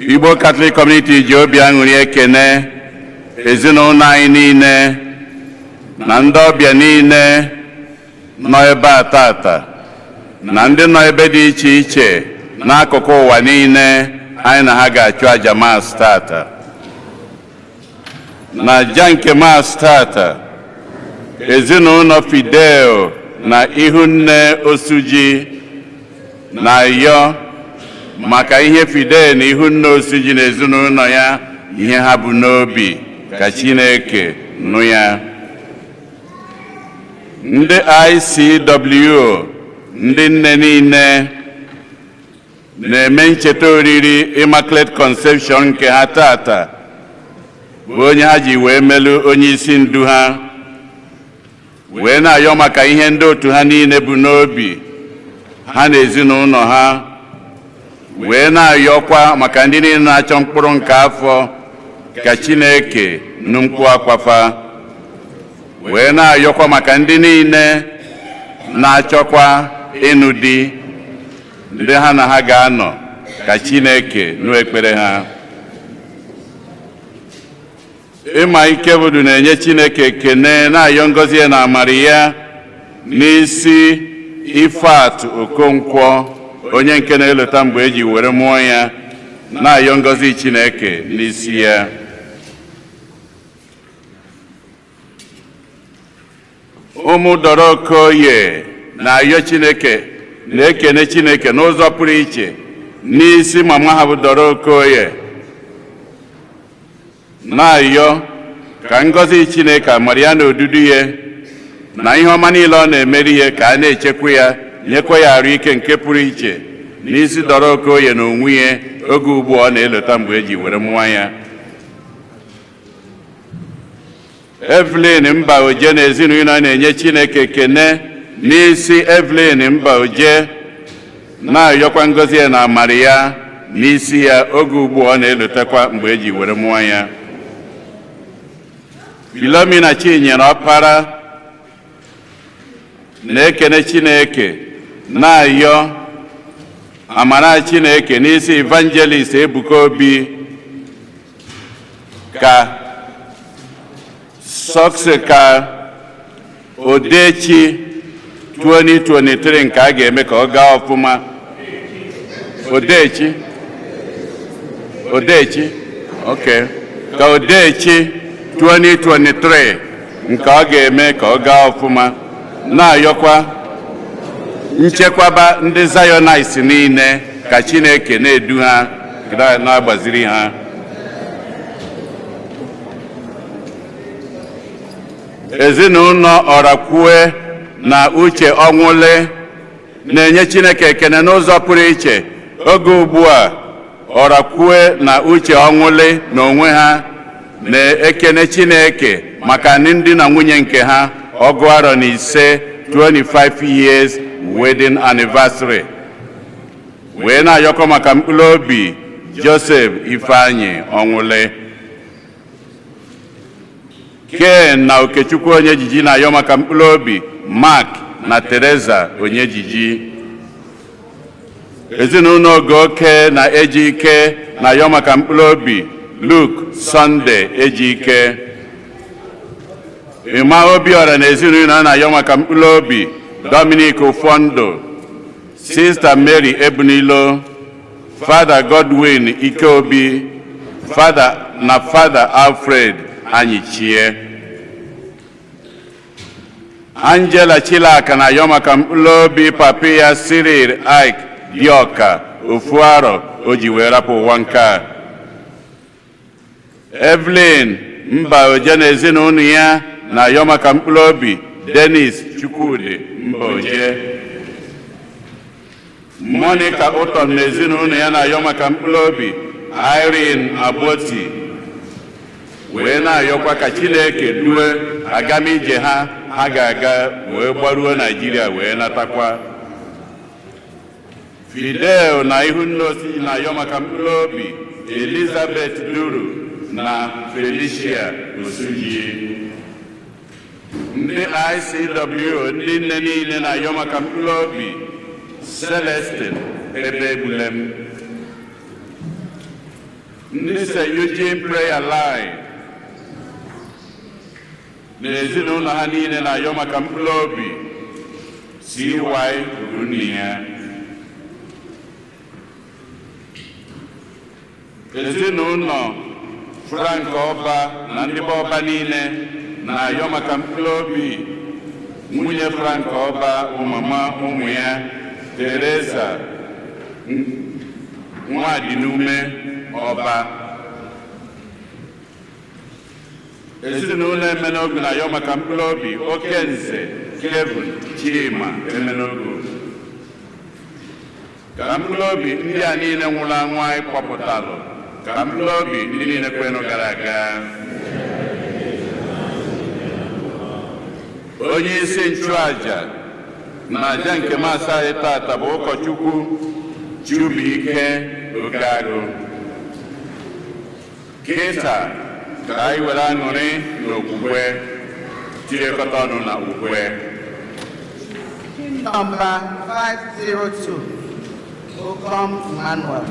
Igbo Catholic Community ji obi aṅụrị ekene ezinụlọ anyị niile na ndị ọbịa niile nọ ebe a tata na ndị nọ ebe dị iche iche n'akụkụ ụwa niile anyị na ha ga-achụ aja Mass tata. Na aja nke Mass tata, ezinụlọ Fidel na Ihunne Osuji na-ayọ maka ihe Fidel na Ihunne Osuji na ezinụlọ ya ihe ha bụ n'obi ka Chineke nụ ya. Ndị ICW ndị nne niile na-eme ncheta oriri Immaculate Conception nke ha tata bụ onye ha ji wee melu onye isi ndu ha, wee na-ayọ maka ihe ndị otu ha niile bụ n'obi ha na ezinụlọ ha, wee na-ayọkwa maka ndị niile na-achọ mkpụrụ nke afọ ka Chineke nụ mkpu akwafa, wee na-ayọkwa maka ndị niile na-achọkwa ịnụ di, ndị ha na ha ga-anọ ka Chineke nụ ekpere ha. Ịma ike budu na-enye Chineke ekene na-ayọ ngọzi ya na amara ya n'isi Ifeat Okonkwo, onye nke na-eleta mgbe eji were mụọ ya, na-ayọ ngọzi Chineke n'isi ya. Ụmụ Dorokoye na-ayọ Chineke na-ekene Chineke n'ụzọ pụrụ iche n'isi mama ha bụ Dorokoye, na-ayọ ka ngọzi Chineke amara ya na odudu ya na ihe ọma niile ọ na-emeri ya ka a na-echekwa ya, nyekwa ya arụ ike nke pụrụ iche n'isi Dorokoye na onwe ya oge ugbu ọ na-eleta mgbe eji were mụọ ya. Evelyn Mbaoje na ezinụlọ na-enye Chineke ekene n'isi Evelyn Mbaoje, na-ayọkwa ngọzi ya na amara ya n'isi ya oge ugbu ọ na-elotekwa mgbe eji were mụọ ya. Philomena Chinyere Ọkpara na-ekene Chineke na-ayọ amara Chineke n'isi Evangelist Ebuka Obi ka ka Odechi 2023 nke a ga-eme ka ọ gaa ọfụma. Odechi okay, ka Odechi 2023 nke ọ ga-eme ka ọ gaa ọfụma, na-ayọkwa nchekwaba ndị Zionites niile ka Chineke na-edu ha na-agbaziri ha. Ezinụlọ Orakwue na Uche Ọnwụle na-enye Chineke ekene n'ụzọ pụrụ iche oge ugbu a. Orakwue na Uche Ọnwụle na onwe ha na-ekene Chineke maka ndị na nwunye nke ha ọgụ arọ na ise 25 years wedding anniversary, wee na-ayọkọ maka mkpụrụ obi Joseph Ifeanyi Ọnwụle. Ken na Okechukwu Onyejiji na-ayọ maka mkpụrụ obi Mark na Teresa Onyejiji. Ezinụlọ Ogoke na Ejike na-ayọ maka mkpụrụ obi Luke Sunday Ejike. Ịma Obiora na ezinụlọ na-ayọ maka mkpụrụ obi Dominic Ufondo, Sister Mary Ebunilo, Father Godwin Ikeobi, Father Alfred Anyichie. Angela Chilaka na-ayọ maka mkpụrụ obi papi ya Cyril Ike Dioka Ofuaro o ji wee rapụ ụwa nke a. Evelyn Mbaoje na ezinụlọ ya na-ayọ maka mkpụrụ obi Dennis Chukwudi Mbaoje. Monica Utom na ezinụlọ ya na-ayọ maka mkpụrụ obi Irene Aboti, wee na-ayọkwa ka Chineke due agamije ha ga-aga wee gbaruo Nigeria wee natakwa. Fidel na Ihunne Osuji na-ayọ maka mkpụrụ obi Elizabeth Duru na Felicia Osuji. Ndị ICW ndị nne niile na-ayọ maka mkpụrụ obi Celestine Ebebulem. ndị St. Eugene Prayer Line na ezinụlọ ha niile na-ayọ maka mkpụrụ obi CY Udunia. Ezinụlọ Frank Ọba na ndị be ọba niile na-ayọ maka mkpụrụ obi nwunye Frank Ọba, ụmụma ụmụ ya Teresa Nwadịnume Ọba. Ezinụlọ Emenogu na-ayọ maka mkpụrụ obi Okenze Kevin Chima Emenogu, ka mkpụrụ obi ndị a niile nwụrụ anwụ anyị kpọpụtalụ, ka mkpụrụ obi ndị niile kwenụ gara aga. Onye isi nchụaja na aja nke masị anyị tata bụ ụkọchukwu Chibuike Okeagụ. Kịta ka anyị were aṅụrị n'okwukwe tinyekọta ọnụ na okwukwe. Number 502, Okom Emmanuel.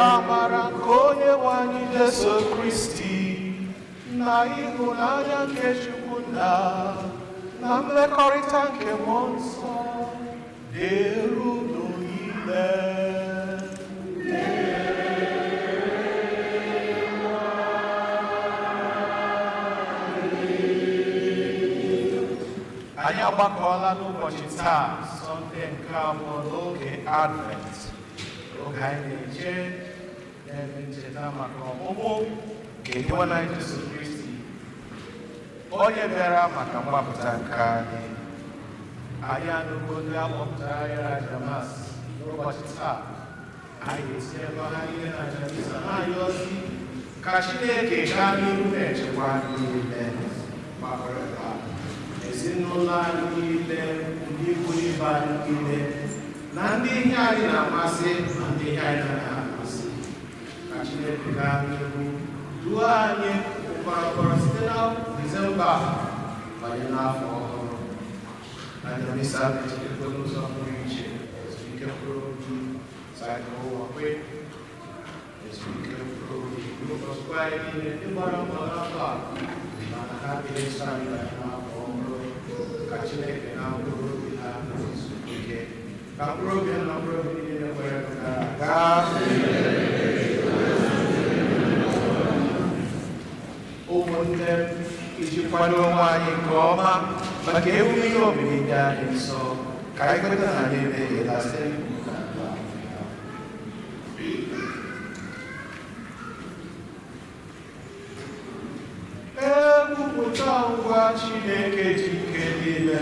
amara nke onye nwe anyị Jesu Kristi na ịhụnanya nke Chukwu na mmekọrịta nke Mmụọ Nsọ dịrị unu niile. Anyị agbakọọla n'ụbọchị taa Sọnde nke abụọ n'oge Advent, oge anyị na-eche n'ebe ncheta maka ọmụmụ nke Nwa Jesu Kristi, onye bịara maka mgbapụta nke anyị. Anyị anụgo ndị akpọpụtara ya aja Mass n'ụbọchị taa. Anyị esi ebe ha ihe na aja Misa na-ayọ ozi ka Chineke gaa n'ihu na-echekwa ndị niile gbakọrọ ezinụlọ anyị niile, ndị ikwu ibe anyị niile, na ndị ihe anyị na-amasị na ndị ihe anyị na-amasị. Ka Chineke gaa n'ihu duo anyị ụkọrọkọrọ site na Disemba banye n'afọ ọhụrụ. Na Misa na-echekwa n'ụzọ pụrụ iche, ezumike mkpụrụ obi saịdị ụwa kwe, ezumike mkpụrụ obi ụbọchị anyị niile ndị gbara mbọ n'afọ a, mana ha ga-eso anyị banye n'afọ ọhụrụ. Ka Chineke na mkpụrụ obi ha ezumike, ka mkpụrụ obi ha na mkpụrụ obi niile nwere gaa ụmụnne iji kwado onwe anyị nke ọma maka emume ihe omimi dị anyị nsọ, ka anyị kweta na anyị emehiela site ekwupụta ngwa Chineke ji ike niile.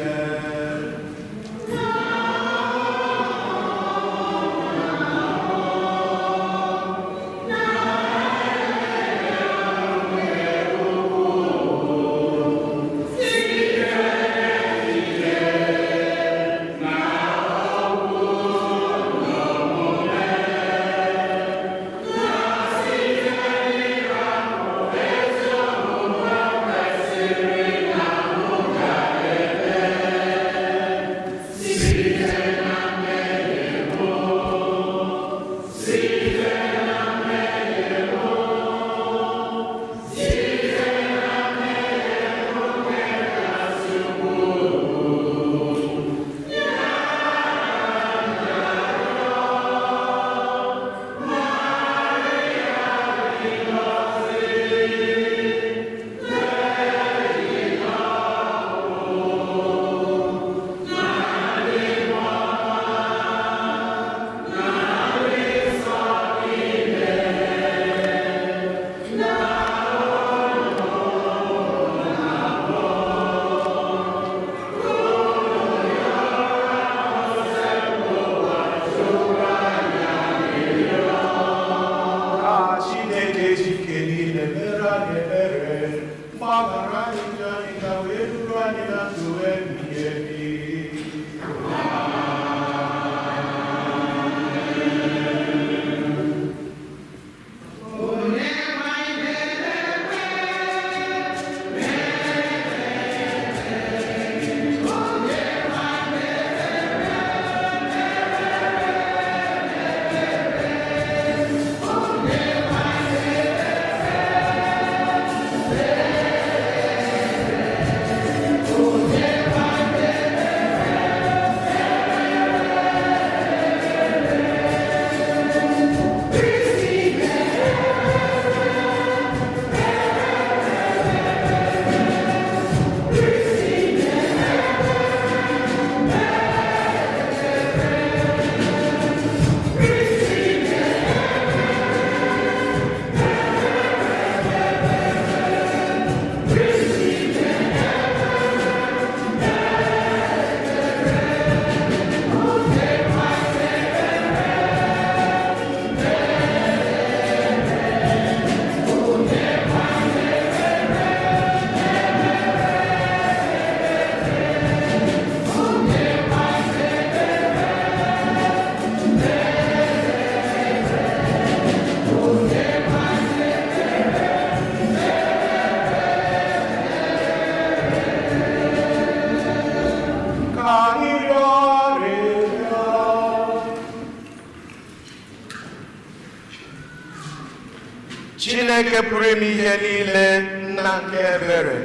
Chineke pụrụ ime ihe niile, nna nke ebere,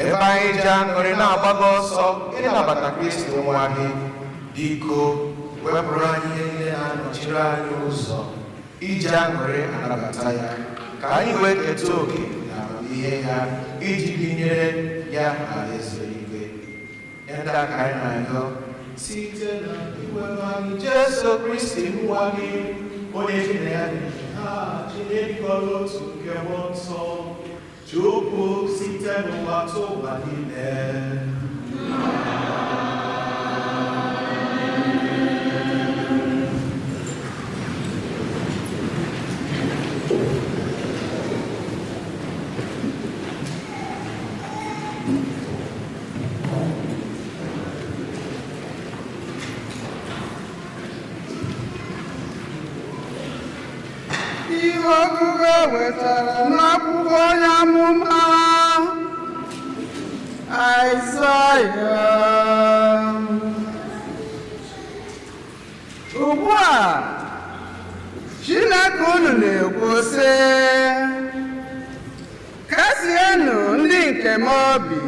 ebe anyị ji aṅụrị na-agbago ọsọ ịnabata Kristi nwa gị, biko wepụrụ anyị ihe niile na-anọchiri anyị ụzọ iji aṅụrị anabata ya, ka anyị wee keta oke na amamihe ya iji binyere ya alaeze igwe. Eda ka anyị na-ayọ site na iwe anyị Jesu Kristi nwa gị onye gị na ya ha Chineke otu nke mmụọ nsọ Chukwu site n'ụwa tụwa niile ihe ọgụgụ wetara n'akwụkwọ onye amụma Aịzaya. Ugbu a Chineke unu na-ekwu sị, kasienụ ndị nke m obi,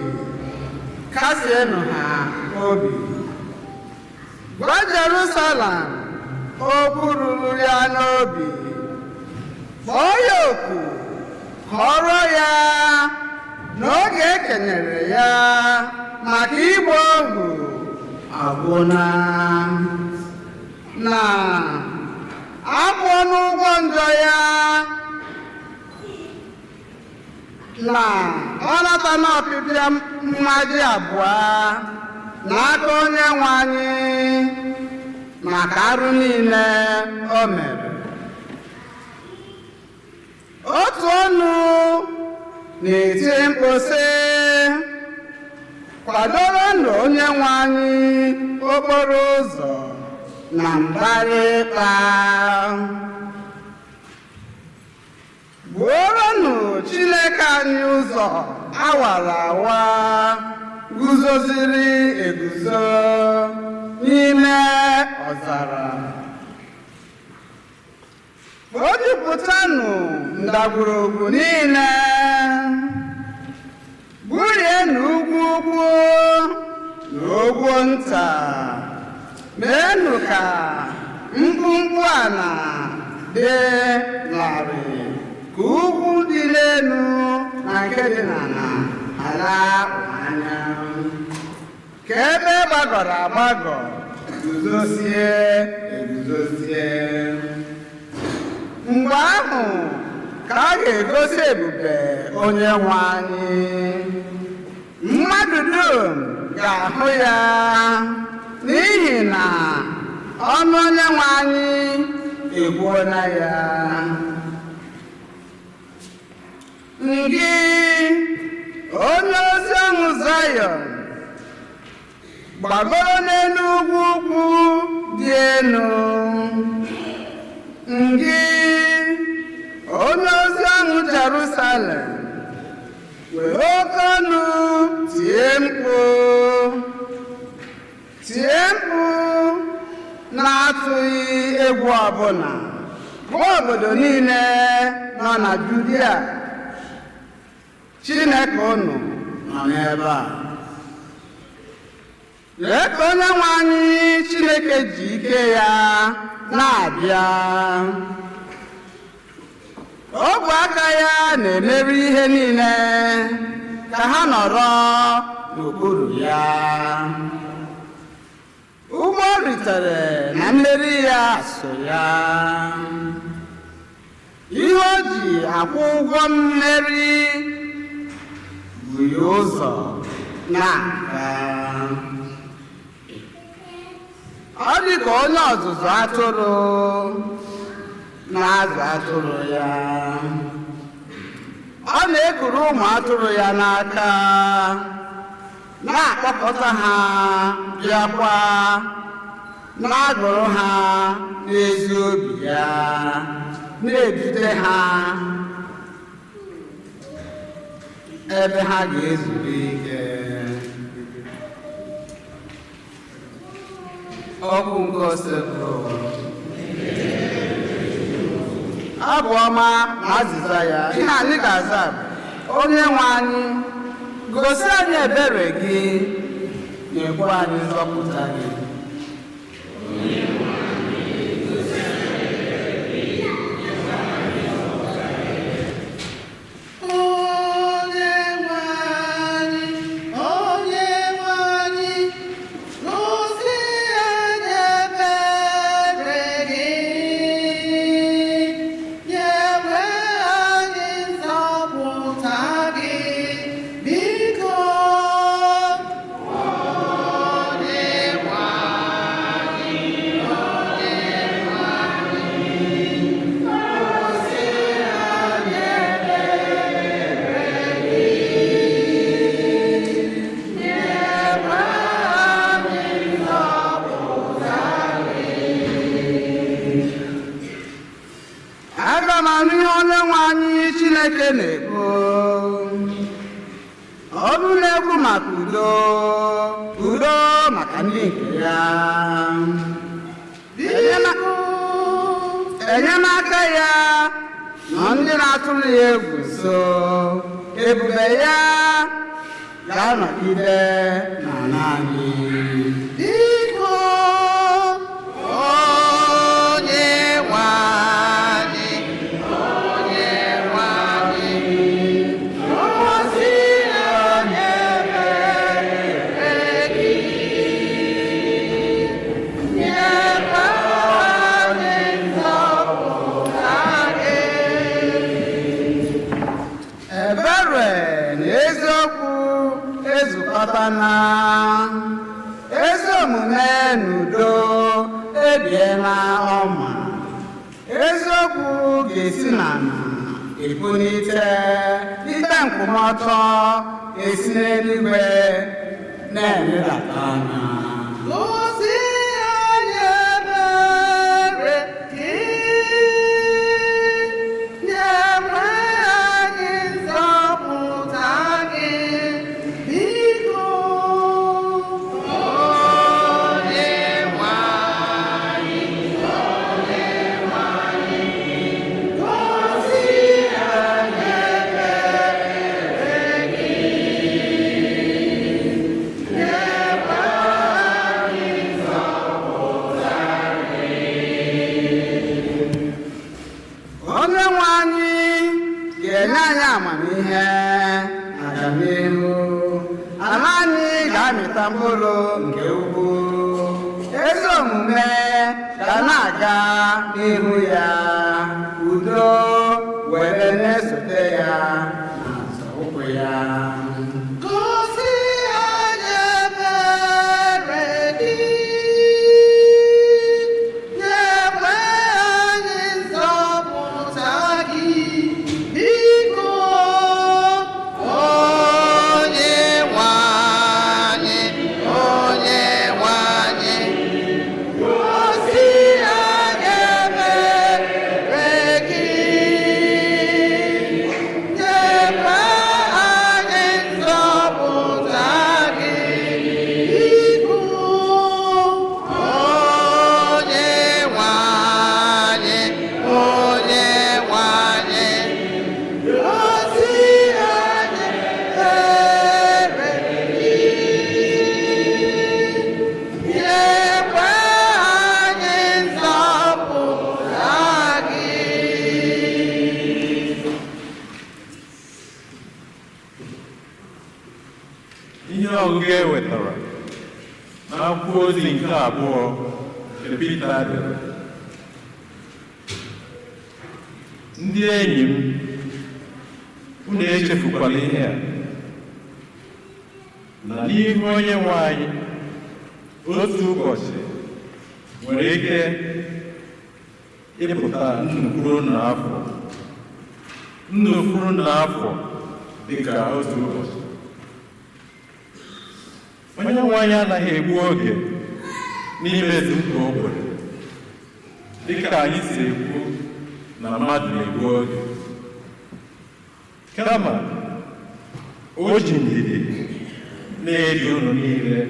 kasienụ ha obi. Gwa Jerusalem okwu ruru ya n'obi, kpọọ ya oku, kọrọ ya n'oge e kenyere ya maka igbu ohu agwụna, na akwụ n'ụgwọ njọ ya, na ọ nata n'ọpịpịa mmaji abụọ n'aka Onyenwe anyị maka arụ niile o mere. Otu ọnụ na-eti mkpu sị, kwadoronụ Onyenwe anyị okporo ụzọ na mbara ịkpa. Buoronụ Chineke anyị ụzọ awara awa guzoziri eguzo n'ime ọzara. Kpojupụtanụ ndagwurugwu niile, burienụ ugwu ukwu na ogwu nta, meenụ ka mkpumkpu ala dị larịị, ka ugwu dị n'elu na nke dị n'ala ala anya, ka ebe gbagọrọ agbagọ guzozie eguzozie. Mgbe ahụ ka a ga-egosi ebube Onyenwe anyị, mmadụ dum ga-ahụ ya, n'ihi na ọnụ Onyenwe anyị ekwuola ya. Gị onye ozi ọṅụ Zayọn, gbagoro n'elu ugwu ukwu dị elu. Gị onye ozi ọṅụ Jerusalem, were oke ọnụ tie mkpu na-atụghị egwu ọbụla, gwa obodo niile nọ na Judia, Chineke unu nọ n'ebe a. Lee ka Onyenwe anyị Chineke ji ike ya na-abịa. Ogwe aka ya na-emeri ihe niile ka ha nọrọ n'okpuru ya. Ụgbọ ritere na mmeri ya so ya. Ihe o ji akwụ ụgwọ mmeri bụ ya ụzọ na-aga. Ọ dị ka onye ọzụzụ atụrụ na-azụ atụrụ ya. Ọ na-ekuru ụmụ atụrụ ya n'aka, na-akpọkọta ha bịakwa, na-agụrụ ha n'ezi obi ya, na-edute ha ebe ha ga-ezuru ike. Okwu nke Osefo. Abụ ọma na azịza ya, ihe anyị ga-aza bụ, Onyenwe anyị, gosi anyị ebere gị, nyekwa anyị nzọpụta gị. Onyenwe anyị, Chineke na-ekwu ọ bụ na-ekwu maka udo maka ndị nke ya enyemaka ya na ndị na-atụrụ ya egwu so ebube ya ga-anọgide n'ala anyị. Biko Onyenwe anyị, Onyenwe anyị, gọzie onye mere gị, nyekwa anyị nzọpụta gị. Ebere na eziokwu ezukọtana, ezi omume n'udo ebiela ọma. Eziokwu ga-esi n'ala ebunite, ikpe nkwụmọtọ esi n'eluigwe na-eledata anya. Gosi anyị ebere gị, nyekwa anyị nzọpụta gị. Biko Onyenwe anyị, Onyenwe anyị, gọzie anyị ebere gị, nyekwa anyị nzọpụta gị. Onyenwe anyị ga-enye anyị amamihe na agamnihu. Ala anyị ga-amịta mkpụrụ nke ukwu. Ezi omume ga na-aga n'ihu ya, udo were na-esote ya na nzọụkwụ ya. Gosi anyị ebere gị, nyekwa anyị nzọpụta gị. Biko Onyenwe anyị, Onyenwe anyị, gosi anyị ebere gị, nyekwa anyị nzọpụta gị. Biko Onyenwe anyị, Onyenwe anyị, gosi anyị ebere gị, nyekwa anyị nzọpụta gị. Ihe ọgụgụ e wetara n'akwụkwọ ozi nke abụọ nke Pita dere: ndị enyi m, unu echefukwala ihe a, na n'ihu Onyenwe anyị otu ụbọchị nwere ike ịpụta ndụ kwuru n'afọ dị ka otu ụbọchị. Onyenwe anyị anaghị egbu oge n'imezu nkwa o kwere, dịka anyị si ekwu na mmadụ na-egbu oge. Kama o ji ndidi na-eri unu niile,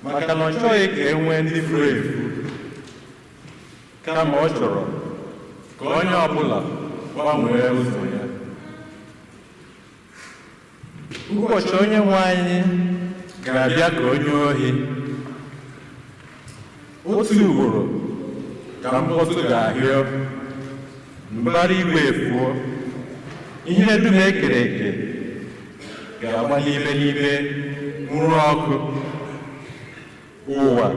maka na ọ chọghị ka e nwee ndị furu efu, kama ọ chọrọ ka onye ọbụla gbanwee ụzọ ya. Ụbọchị Onyenwe anyị ga-abịa ka onye ohi. Otu ugboro ka mkpọtụ ga-ahịọ, mbara igwe efuo, ihe dum e kere eke ga-agba n'ime nwụrụ ọkụ. Ụwa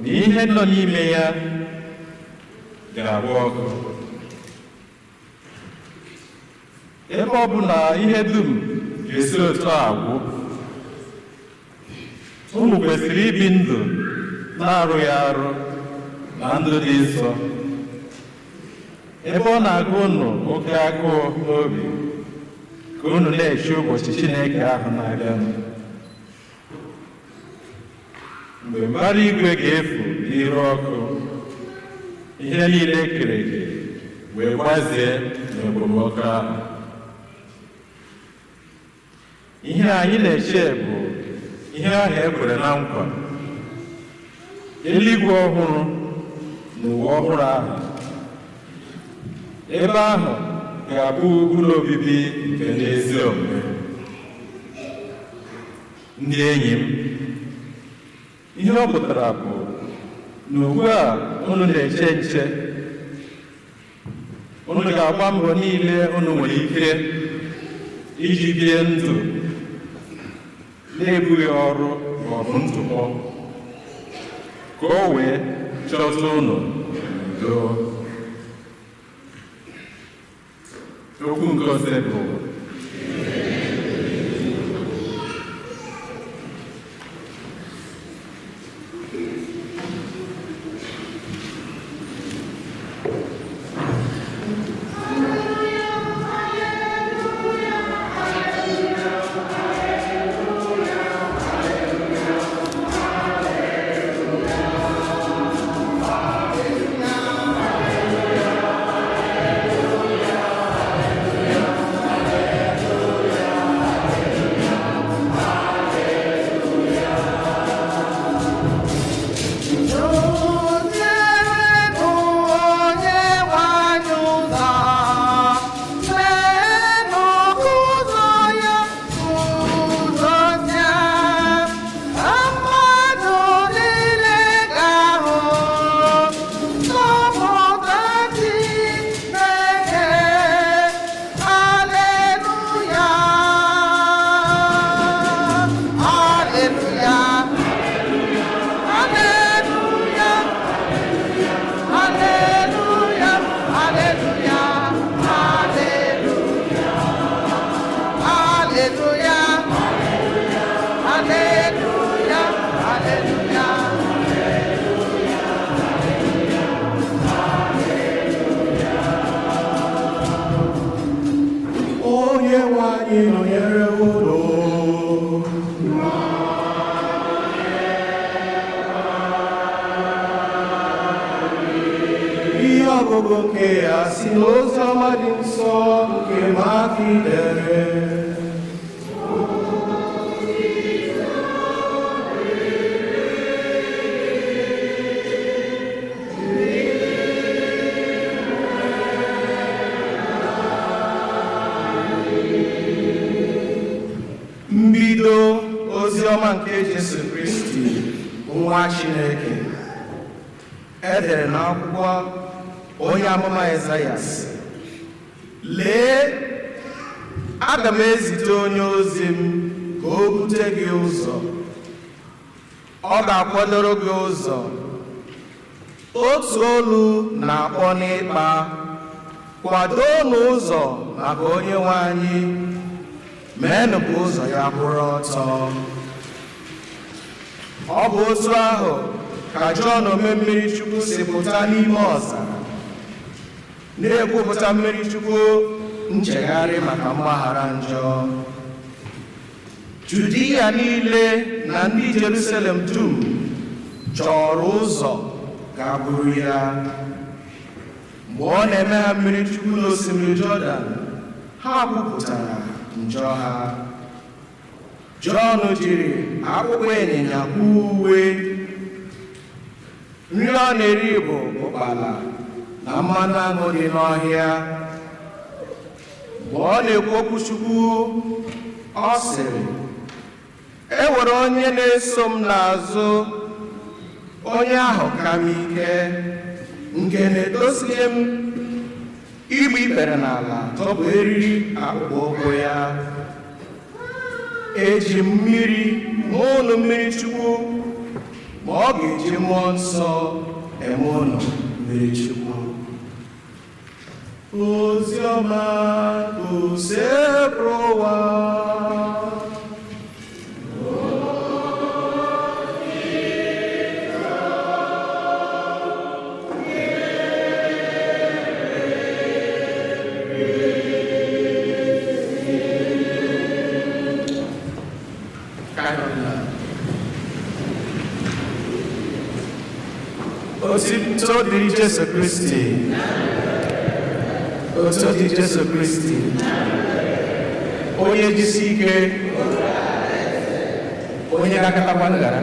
na ihe nọ n'ime ya ga-agba ọkụ. Ebe ọ bụ na ihe dum ga-esi otu agwụ, unu kwesịrị ibi ndụ na-arụghị arụ na ndụ dị nsọ. Ebe ọ na-agụ unu oke agụụ n'obi, ka unu na-eche ụbọchị Chineke ahụ na-abịanụ, mgbe mbara igwe ga-efu n'iru ọkụ, ihe niile e kere eke wee gbazie n'ekpomọkụ ahụ. Ihe anyị na-eche bụ ihe ahụ e kwere na nkwa, eluigwe ọhụrụ na ụwa ọhụrụ ahụ. Ebe ahụ ga-abụ ụlọ obibi nke ndị ezi omume. Ndị enyi m, ihe ọ pụtara bụ na ugbu a unu na-eche nche, unu ga-agba mbọ niile unu nwere ike iji bie ndụ na-ebughị ọrụ ma ọ bụ ntụpọ, ka o wee chọta unu n'udo. Okwu nke ose bụ nke ya si n'ozi ọma dị nsọ nke Maki dere. Mbido ozi ọma nke Jesu Kristi nwa Chineke edere n'akwụkwọ onye amụma Aịzaya, lee, aga m ezite onye ozi m ka o bute gị ụzọ, ọ ga-akwadoro gị ụzọ. Otu olu na-akpọ n'ịkpa, kwadoo n'ụzọ maka Onyenwe anyị, meenụ ka ụzọ ya kwụrụ ọtọ. Ọ bụ otu ahụ ka Jọn omee mmiri Chukwu si pụta n'ime ọzara, na-ekwupụta mmiri Chukwu nchegharị maka mgbaghara njọ. Judia niile na ndị Jerusalem dum chọrọ ụzọ ga-abụrụ ya. Mgbe ọ na-eme ha mmiri Chukwu n'osimiri Jọdan, ha kwupụtara njọ ha. Jọn jiri akpụkpọ ịnyịnya kpuo uwe, nri ọ na-eri bụ ụkpala na mmanụ aṅụ dị n'ọhịa. Mgbe ọ na-ekwu okwu Chukwu, ọ sịrị, e nwere onye na-eso m n'azụ, onye ahụ ka m ike, nke na-edosighị m igbu ikpere n'ala tọpụ eriri akpụkpọ ụkwụ ya. Eji m mmiri ṅụọ unu mmiri Chukwu, ma ọ ga-eji mmụọ nsọ eme unu mmiri Chukwu. Oziọma usekwu ụwa. Otuto dịrị Jesu Kristi. otu dị Jesu Kristi onye jisi ike onye ga-akatakwa ngara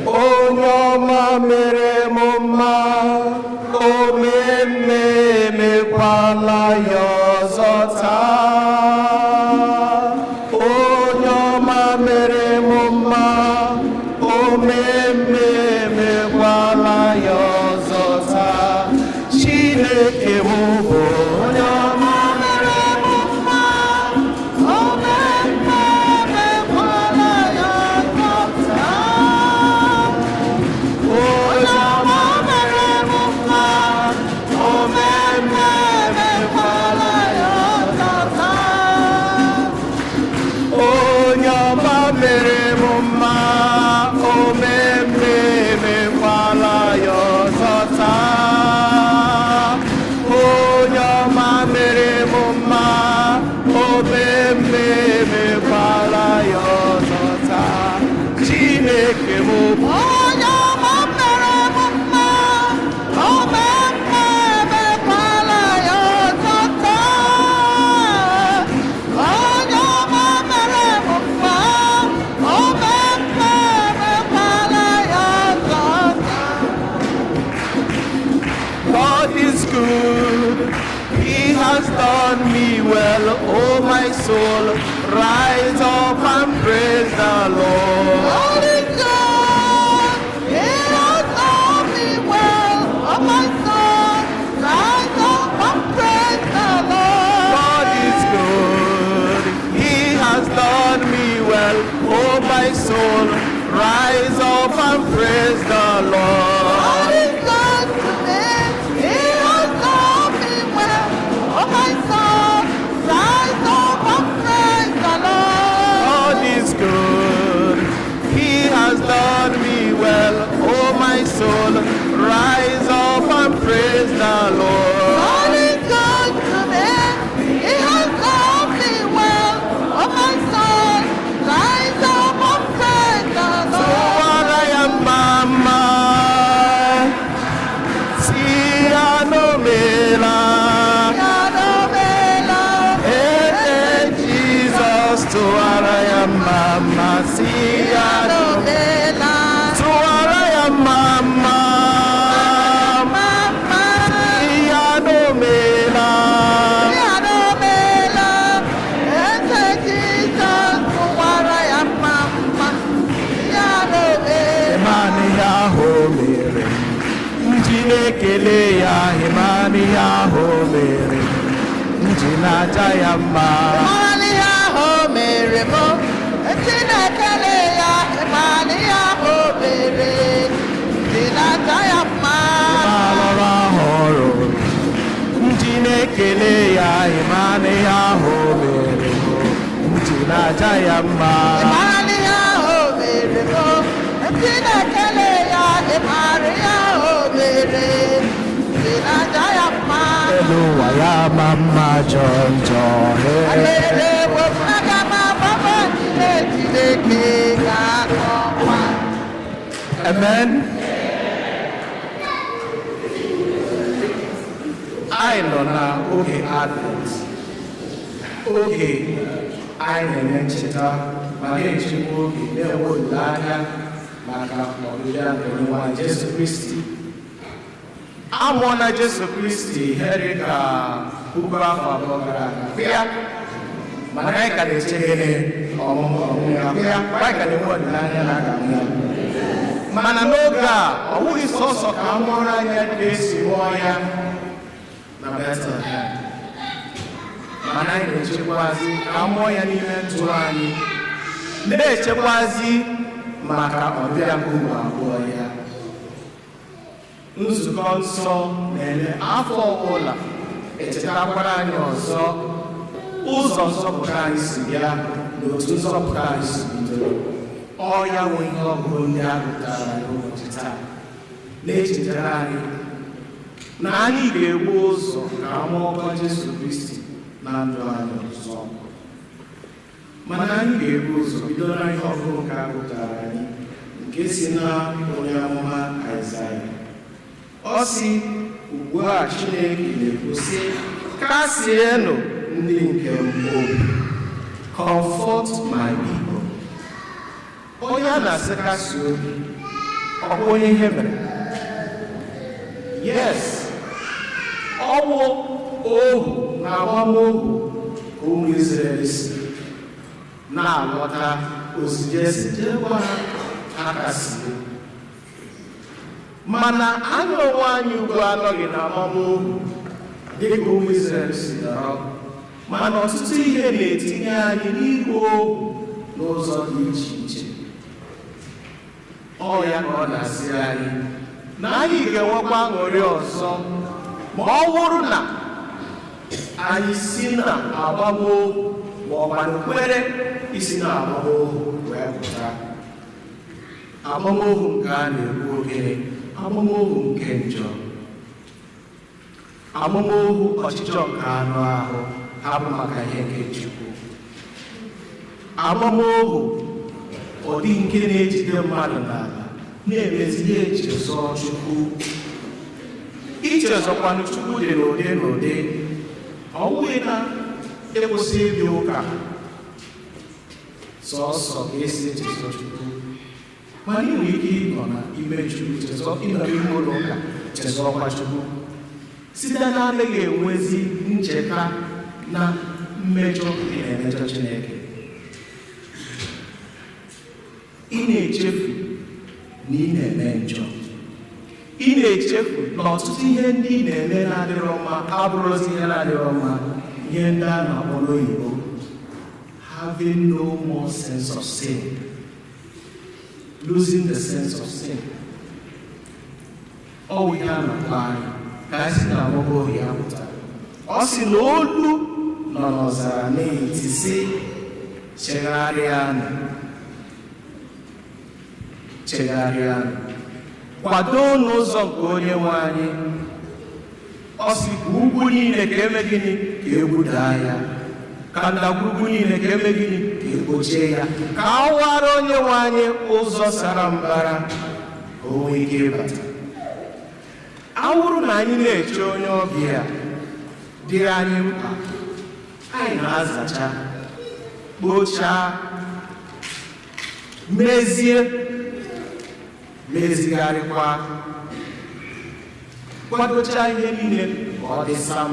onye ọma mere m mma omemme emekwala ya ọzọ taa onye ọma mere m mma omemme emekwala ya ọzọ taa Chineke m bụ onye ọma mere m mma omemme emekwala ya ọzọ taa onye ọma mere m mma omemme emekwala ya ọzọ taa onye ọma mere m mma omemme emekwala ya ọzọ taa onye ọma mere m mma omemme emekwala ya ọzọ taa Chineke m onye ọma mere m mma omemme emekwala ya ọzọ taa onye ọma mere m mma omemme emekwala ya ọzọ taa God is good, He has done me well, oh my soul, rise up and praise the Lord. God is good, He has done me well, oh my soul, rise up and praise the Lord. God is good, He has done me well, oh my soul, rise up and praise the Lord. God is good to me, He has done me well, oh my soul, rise up and praise the Lord. God is good, He has done me well, oh my soul, rise up and praise the Lord. God is good to me, He has done me well, oh my soul, rise up and praise the Lord. So what I am, Mama, Jesus to Araya Mama, Siano Mela, to Araya Mama, Siano Mela, Siano Mela, Jesus to Araya Mama, Siano Mela, Emania Homere, Jinekele ya Emania Homere, Jina Jayama. Mere mo Chinekele ya Emania Homere Dinata ya ma Malora horo Chinekele ya Emania Homere Dinata ya ma Emania Homere mo Chinekele ya Emania Homere Dinata ya ma Eluwa ya mama jonjo Alele wo Amen. I nọ na oge Advent, oge anyị na-enye ncheta ma na-ejikwa oge na-enwe olileanya maka ọbịbịa nke Onyenwe anyị Jesu Kristi. A mụọ na Jesu Kristi ihe dị ka 2000 gara aga. Mana anyị ka na-eche gịnị ọmụmụ ya anyị ka na-enwe olileanya na aga mmụọ. Mana n'oge a ọ bụghị sọsọ ka a mụọrọ anyị ka esi mụọ ya na Bethlehem, mana anyị na-echekwazi ka a mụọ ya n'ime ndụ anyị, na-echekwazi maka ọbịa nke ụmụ abụọ ya. Nzukọ nsọ na-eme afọ ọbụla echetakwara anyị ọzọ ụzọ nzọpụta anyị si bịa na otu nzọpụta anyị si bidoro. Ọ ya nwe ihe ọgụgụ ndị a gụtara n'ụbọchị taa, na-echetara anyị na anyị ga-ebu ụzọ ka a mụọkwa Jesu Kristi na ndụ anyị ọzọ. Mana anyị ga-ebu ụzọ bido na ihe ọgụgụ nke a gụtara anyị nke si na onye amụma Aịzaya. Ọ Ọ sị ugbu a Chineke na-ekwu sị kasienụ ndị nke m obi. Comfort my people. Onye a na-asị kasi obi ọ bụ onye ihe mere? Yes, ọ bụ ohu na agbamohu ka ụmụ Izrel si na-alọta ozije gwa ha akasie. Mana anyị onwe anyị ugbu anọghị na agbamohu dịka ụmụ Izrel si nọrọ, mana ọtụtụ ihe na-etinye anyị n'ihu ohu n'ụzọ dị iche iche. Ọ ya ka ọ na-asị anyị na anyị ga-enwekwa aṅụrị ọzọ ma ọ bụrụ na anyị si na agbamohu ma ọkwanụ kwere isi na agbamohu wee pụta. Agbamohu nke a na-ekwu ogene, agbamohu nke njọ, agbamohu ọchịchọ nke anụ ahụ hapụ maka ihe nke Chukwu. Agbamohu ụdị nke na-ejide mmadụ n'ala na-emezi ya echezọ Chukwu. Ichezọkwanụ Chukwu dị n'ụdị n'ụdị. Ọ bụghị na ịkwụsị ịbịa ụka sọọsọ ka esi echezọ Chukwu, mana ị nwere ike ịnọ na ime Chukwu chezọ, ịnọ n'ime ụlọ ụka chezọkwa Chukwu site na anaghị enwezi ncheta na mmejọ ị na-emejọ Chineke. Ị na-echefu na ị na-eme njọ. Ị na-echefu na ọtụtụ ihe ndị ị na-eme na-adịrọ mma abụrụzi ihe na-adịrọ mma, ihe ndị a na-akpọ n'oyibo having no more sense of sin, losing the sense of sin. Ọ ihe a na-akpọ anyị ka anyị si na agbọghọ ya pụta. Ọ sị na olu nọ n'ọzara na-eti sị chegharịanụ, chegharịanụ, kwado n'ụzọ nke onye nwe anyị. Ọ sị ka ugwu niile ka eme gịnị? Ka egbudaa ya, ka ndagwurugwu niile ka eme gịnị? Ka egbochie ya, ka awara onye nwe anyị ụzọ sara mbara ka o nwee ike ịbata. Awụrụ na anyị na-eche onye ọbịa dịrị anyị mkpa, anyị na-azacha, kpochaa, mezigharịkwa, kwadocha ihe niile ka ọ dị sam,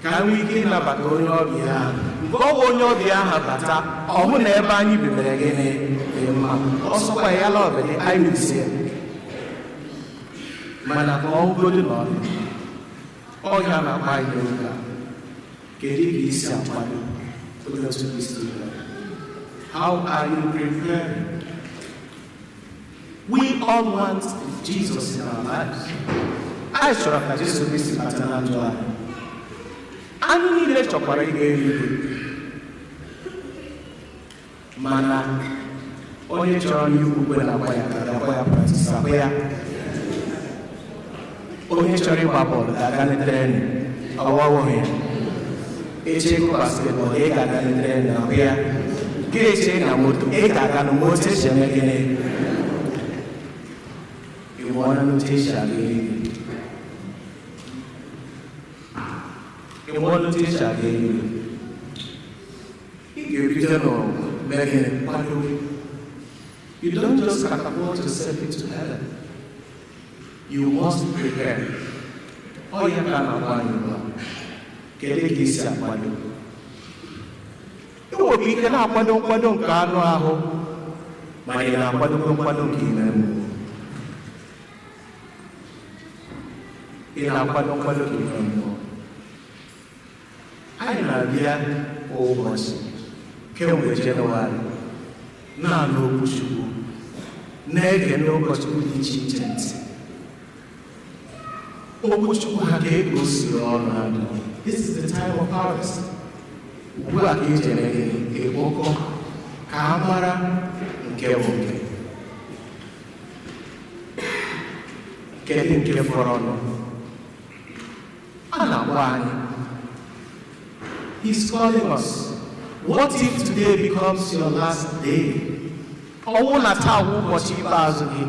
ka anyị nwee ike ịnabata onye ọbịa ahụ. Mgbe ọ bụ onye ọbịa ahụ bata, ọ hụ na ebe anyị bibere gịnị dị mma, ọ sọkwa ya la ọbịa anyị mezie. Mana ka ọ bụgodị na ọhịa na-akpa anyị ụka, kedu ka isi akwado onye otu Kristi? How are you preparing? We all want Jesus in our lives. I chọrọ ka Jesu Kristi bata na ndụ anyị. Anyị niile chọkwara ịga eluigwe, mana onye chọrọ n'ikwu na-akwa ya ga-akwa ya pratis akwa ya. Onye chọrọ ịgba bọọlụ ga-aga n'etrenị ọwawoghị ya. Eche ịkụ basketbọọlụ ị ga-aga n'etrenị ahụ ya. Gị eche na moto ị ga-aga na moto eche eme gịnị? Ị mụọna n'otu echi aga eluigwe. Ị mụọna n'otu echi aga eluigwe. Ị ga-ebido n'ụwa mee gịnị? Kwado. You don't just catapult yourself into heaven. You must prepare. Ọ ya ka na-agba anyị ụwa. Kedu ka isi akwado? Ị nwere ike na-akwado nkwado nke anụ ahụ, ma ị na-akwado nkwado nke ime mmụọ. Ị na-akwado nkwado nke ime mmụọ. Anyị na-abịa kwa ụbọchị kemgbe Jenụwarị na-anụ okwu Chukwu, na-ege ndị ụkọchukwu dị iche iche ntị. Okwu Chukwu ha ka ego si ọrụ adị. This is the time of harvest. Ugbu a ka eji eme gịnị? Ekpokọ ka a mara nke bụ nke. Kedu nke fọrọ ọnụ? A na-agba anyị. He's calling us. What if today becomes your last day? Ọnwụ na taa bụ ụbọchị ikpeazụ gị.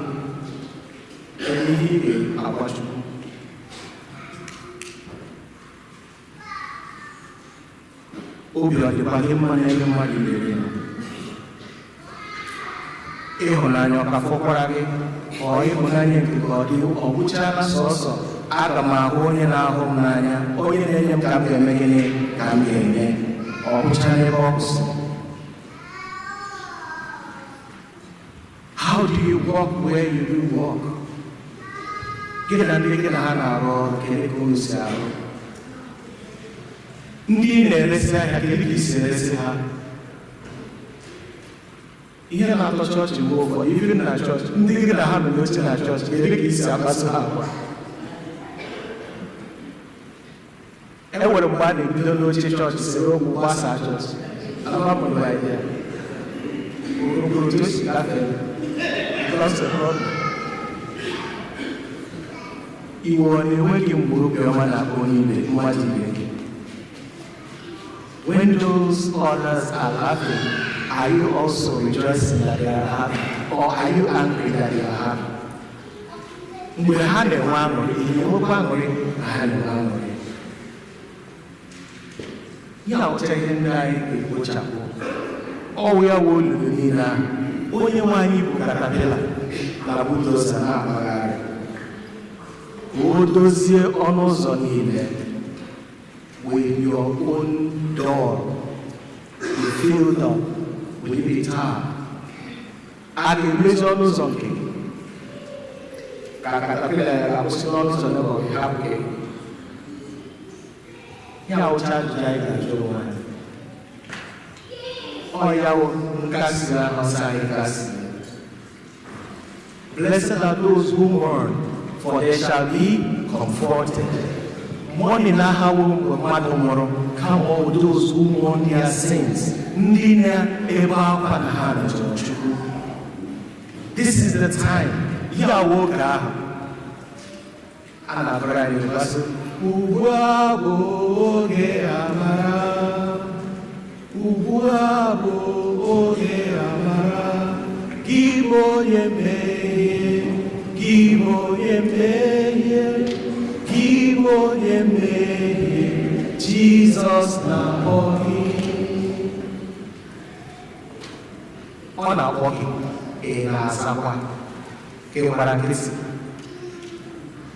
Ihe ị ga-agwa Chukwu. obi ọ dịkwa gị mma n'ebe mmadụ ibe nọ? Ịhụnanya ọ ka fọkwara gị? Ọ ịhụnanya nke ka ọ dị ọ gwụchala sọsọ aga m ahụ onye na-ahụ m n'anya, onye na-enye m ka m ga-eme gịnị ka m ga-enye? Ọ gwụcha n'ebe ọ kwụsịrị. How do you walk where you do walk? Gị na ndị gị na ha na-arụ ọrụ kedu ka unu si arụ? Ndị na-eresi ahịa kedu ka isi eresi ha? Ihe na-atọ chọọchị mgbe ụfọdụ ibi na chọọchị, ndị gị na ha nọ n'oche na chọọchị kedu ka isi akpaso ha agwa? E nwere mgbe a na-ebido n'oche chọọchị sere okwu gbasaa chọọchị. Amamụrụ ya okporo otu o si gafee iwe ọ na-enweghị mgbe obiọma na-akpọ onye ibe mmadụ ibe gị? When those others are laughing, are you also rejoicing that they are happy, or are you angry that they are happy? Mgbe ha na-enwe aṅụrị, ị na-enwekwa aṅụrị na ha na-enwe aṅụrị? Ya ụcha ihe ndị anyị ga-ekpochapụ ọwụ ya wụ olulu niile ahụ onye nwe anyị bụ katapila na budoza na-akpagharị ka o dozie ọnụ ụzọ niile. With your own door you filled up with the tar. A ga-emezi ọnụ ụzọ nke ka katapila ya ga-akwụsị n'ọnụ ụzọ n'ebe ọ ga-ahapụ gị. Ya ụcha ajụjụ anyị ga-ajụ onwe anyị. Blessed are those who mourn, for they shall be comforted. Mourning na ha wo mmadụ nwụrụ, come all those who mourn their sins. Ndị na-ebe akwa na ha na Chukwu. This is the time. Ya wo oge ahụ. A na-abụrụ anyị n'ụbọchị. Ugbu a bụ oge amara. Ugbu a bụ oge amara, gị bụ onye mmehie, gị bụ onye mmehie, gị bụ onye mmehie, Jizọs na-akpọ gị. Ọ na-akpọ gị, ị na-azakwa, ka ị gbara nkịtị.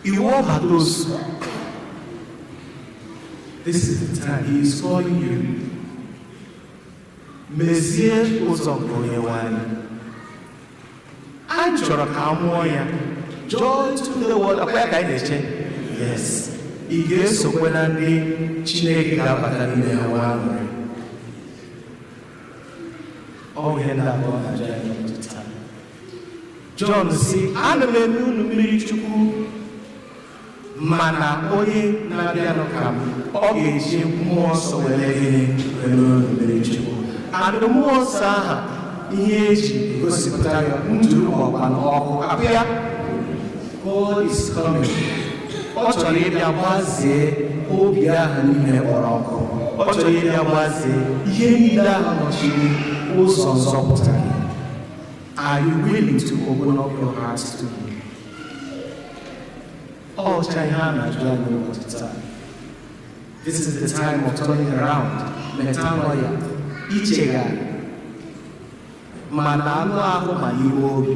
Iwu ọbata osu. This is the time he is calling you. Mezie ụzọ nke onye nwe anyị. Anyị chọrọ ka a mụọ ya. Joy to the world. Akwa ya ka anyị na-eche? Yes. Ị ga-esokwe na ndị Chineke ga-abata n'ime ha nwa aṅụrị. Ọ ihe ndị abụọ na-ajụ anyị n'ụtụtụ taa. John sị, ana m eme unu mmiri Chukwu, mana onye na-abịanụ ka m, ọ ga-eji mmụọ nsọ were gịnị were unu mmiri Chukwu. And mmụọ nsọ aha ihe eji gosipụta ya nduru ọkwa na ọkụ abịa. God is coming. Ọ chọrọ ịbịa gbazie obi ahụ niile kpọrọ ọkụ. Ọ chọrọ ịbịa gbazie ihe niile ahụ nọchiri ụzọ nzọpụta gị. Are you willing to open up your heart to Him? Ọcha ihe a na-ajụ anyị n'ụbọchị taa. This is the time of turning around. Metanoia. Ichegharị ma na anụ ahụ ma iwe obi.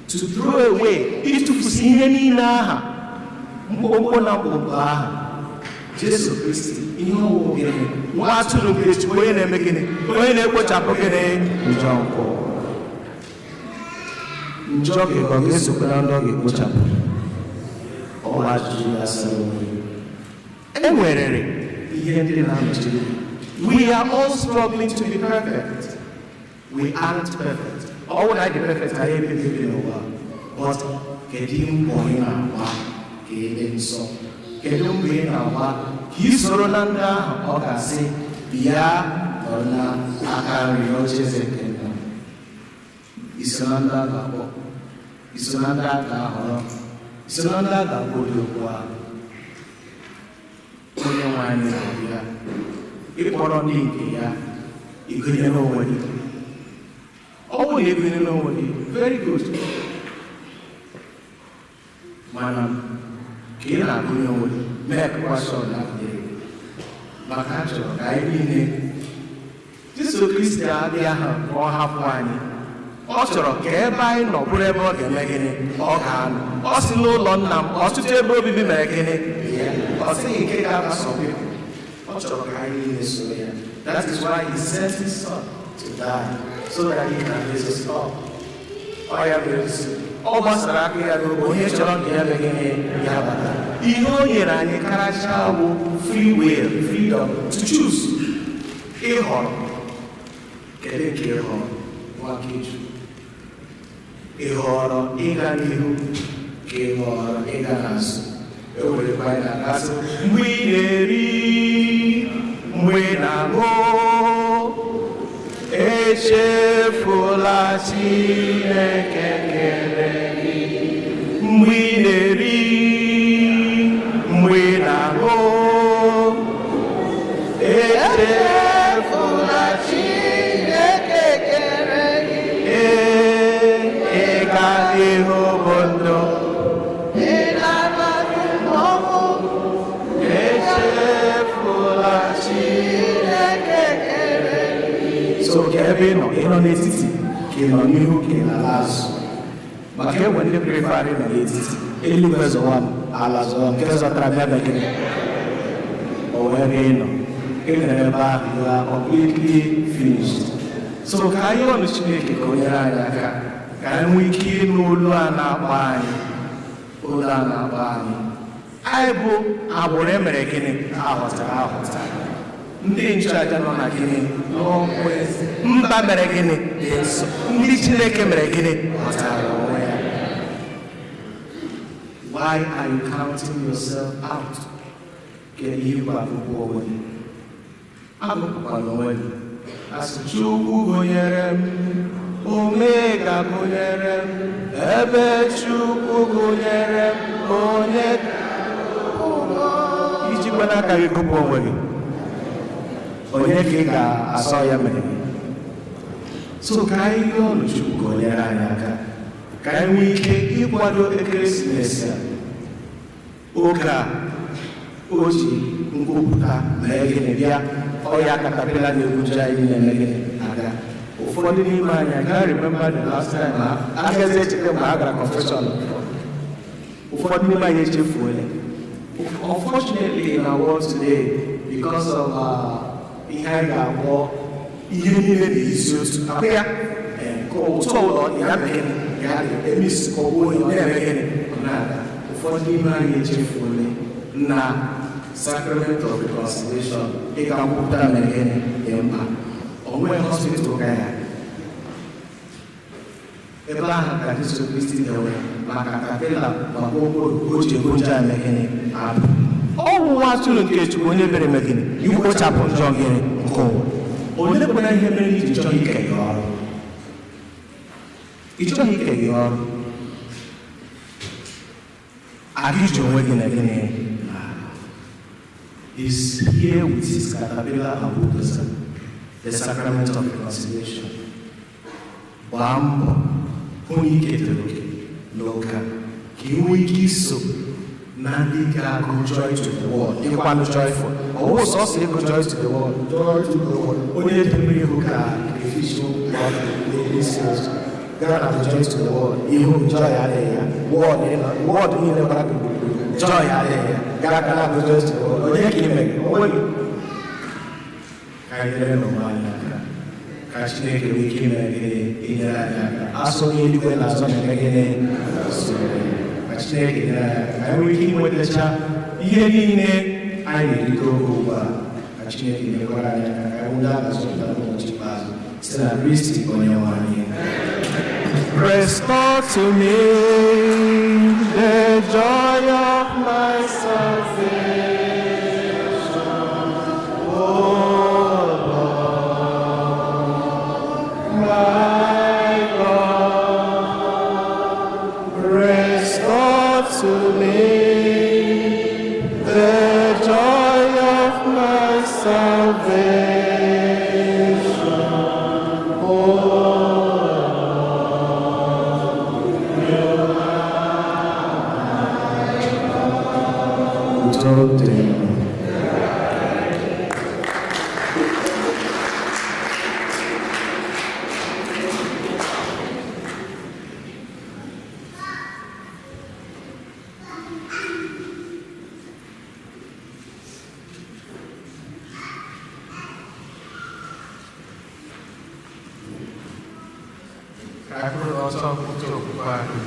To throw away, ịtụfusi ihe niile aha mkpụmkpụ na mkpụmkpụ aha. Jesu Kristi ihe ọwụwa gịnị? Nwa atụrụ nke Chukwu, onye na-eme gịnị? Onye na-ekpochapụ gịnị? Njọ nkwụ. Njọ gị ka ọ ga-esokwe na ndị ọ ga-ekpochapụ? Ọwa ajụjụ ya sị e nwerere ihe ndị na-anọchiri. We are all struggling to be perfect. We aren't perfect. All when I be perfect, I am living over. But kedim boina wa kedem so. Kedum boina wa. Kisoronanda ogasi biya ona akari ocheze kenda. Isonanda gabo. Isonanda gahoro. Isonanda gabo dokwa. Onye nwanyị ya. Ịkpọrọ ndị nke ya ịgụnye n'onwe gị. Ọ bụrụ na ịgụnye n'onwe gị, very good. Mana ka ị na-agụnye onwe gị, mee ka kwasọ na-agụnyere gị. maka a chọrọ ka anyị niile Jesu Kristi adịghị aha ka ọ hapụ anyị. Ọ chọrọ ka ebe anyị nọ bụrụ ebe ọ ga-eme gịnị ọ ga-anọ. Ọ sị n'ụlọ nna m ọtụtụ ebe obibi mere gịnị ọ sịghị nke ga-agbasọpụ. Ọ chọrọ ka anyị niile soro ya. That is why he sent his son to die so that he can raise us up. Ọ ya mere ọ gbasara aka ya n'obe onye chọrọ ka ya mee gịnị ya bata. Ihe o nyere anyị karịchaa bụ free will, freedom to choose. Ịhọrọ kedu nke ịhọrọ nwaka iju. Ị họrọ ịga n'ihu ka ị họrọ ịga n'azụ. Ewerekwa anyị na-agasị mgbe ị na-eri mgbe ị na-aṅụ echefula Chineke kere gị. Mgbe ị na-eri mgbe ị na-aṅụ echefula Chineke kere gị. Ịga n'ihu bụ ndụ. Echefula Chineke kere gị. So ka ebe ị nọ n'etiti ka ị nọ n'ihu ka ị nọ n'azụ. Maka enwe ndị preferị nọ n'etiti. Eluigwe zọwa m, ala zọwa m, nke zọtara m ebe gịnị o wee ebe ị nọ. Ị nọ ebe ahụ you are completely finished. So ka anyị ọnụ Chineke ka o nyere anyị aka ka anyị nwee ike ịnụ olu a na-akpọ anyị. Olu a na-akpọ anyị. Anyị bụ agbụrụ emere gịnị ahọtara. Ndị nchụaja nọ na gịnị n'ọkwa eze. Mba mere gịnị dị nsọ. Ndị Chineke mere gịnị họtara onwe ya. Why are you counting yourself out? Kedu ihe bụ akwụkwọ onwe gị? Agụpụkwala onwe gị. Asị Chukwu gụnyere m, Omega gụnyere m, ebe Chukwu gụnyere m, onye iji kwe n'aka gị gụpụ onwe gị. Onye ka ị ga-asọ ya mere gị. So ka anyị yọọ ọnụ Chukwu ka o nyere anyị aka ka anyị nwee ike ịkwado ekeresimesi a. Oge a o ji nkwupụta mee gịnị bịa ọya katapila na-ebuja anyị na-eme gịnị aga. Ụfọdụ n'ime anyị aga remember the last time agaghị echeta mgbe a gara confession. Ụfọdụ n'ime anyị echefuola. Unfortunately in our world today, because of ihe anyị ga-agwọ ihe niile na-esi otu akwa ya ụtọ ụlọ ya megịnị ya emisi ka ọ bụ onye ọ na-eme gịnị ọ na-aga. Ụfọdụ n'ime anyị echefuola na Sacrament of Reconciliation ịga nkwupụta mere gịnị dị mkpa. Onwe hospital ka ya ebe ahụ ka Jesu Kristi dewe maka katapila maka okporo o ji ego nje eme gịnị abụ. Ọ bụ nwa atụrụ nke Chukwu onye bere eme gịnị ikpochapụ njọ gịnị nke ụwa. Onye kwere ihe mere iji chọọ ike gị ọrụ. Ị chọghị ike gị ọrụ aga iji onwe gị na gịnị is here with his caterpillar and bulldozer, the Sacrament of Reconciliation. Gbaa mbọ hụ na ike tere oke n'ụka ka ị nwee ike iso na ndị ga-agụ Joy to the World. Ịkwanụ joyful. Ọ bụ sọsọ ịgụ Joy to the World. Joy to the World. Onye dịrị ihu ka efisho na-esi ụzọ gaa na Joy to the World. Ihu joy adịghị ya. Wọd niile gbara gburugburu. Joy adịghị ya. Gaa ka na Joy to the World. Onye ka ime gị? Onwe gị. Ka anyị nyere n'ụwa anyị aka. Ka Chineke nwee ike ime gịnị inyere anyị aka. Asọ onye eluigwe na-azọ na-eme gịnị ka Chineke nyere anyị aka. Ka anyị nwee ike inwetacha ihe niile anyị na-erite oge ugbu a. Ka Chineke nyekwara anyị aka ka anyị nwee azọpụta n'ụbọchị ikpeazụ site na Kristi onye nwe anyị. Restore to me the joy of my salvation, oh Lord, my God. Restore to me the joy of my salvation, oh Lord. ka anyị bụrụ ọsọ bute okwukwe anyị.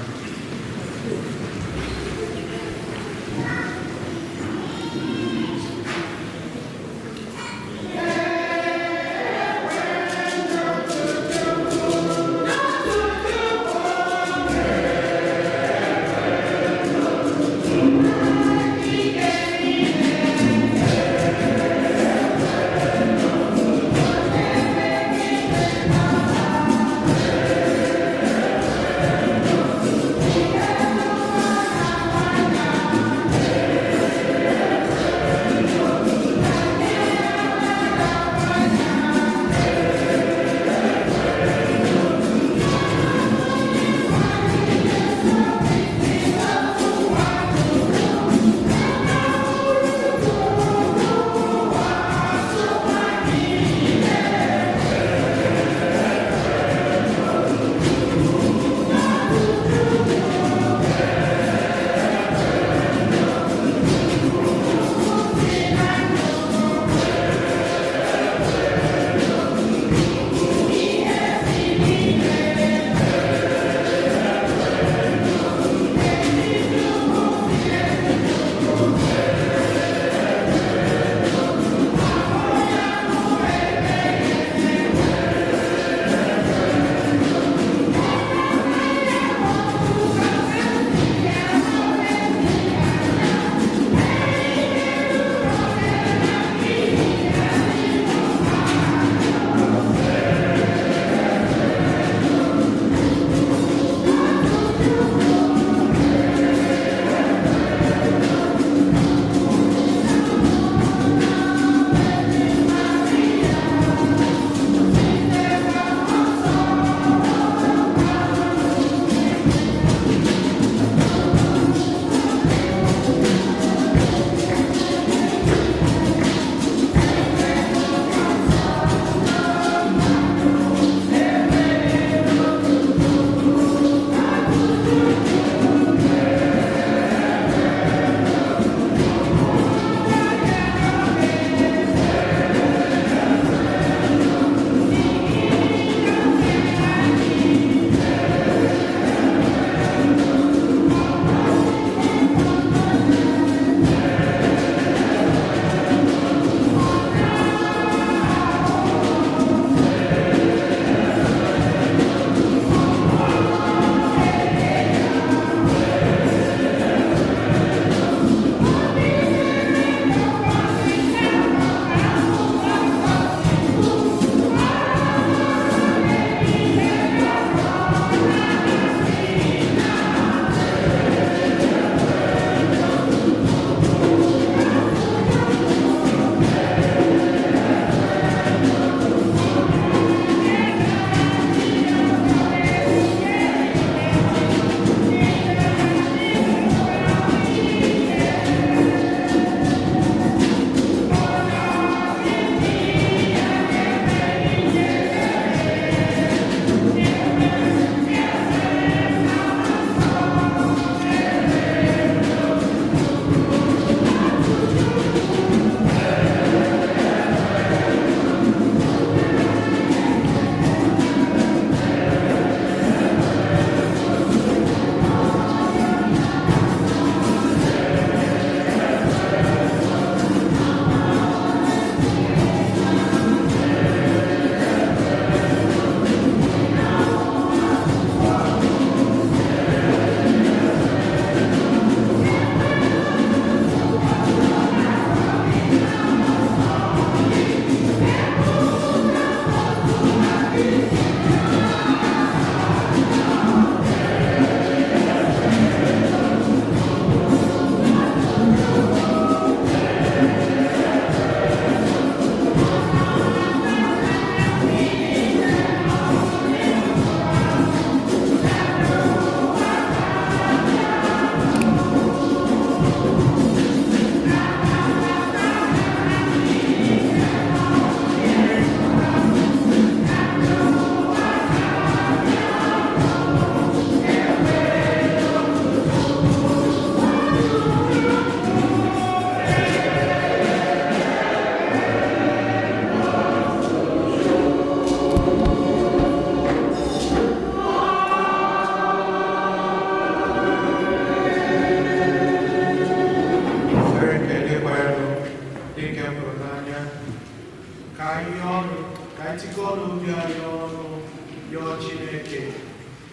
yọọ Chineke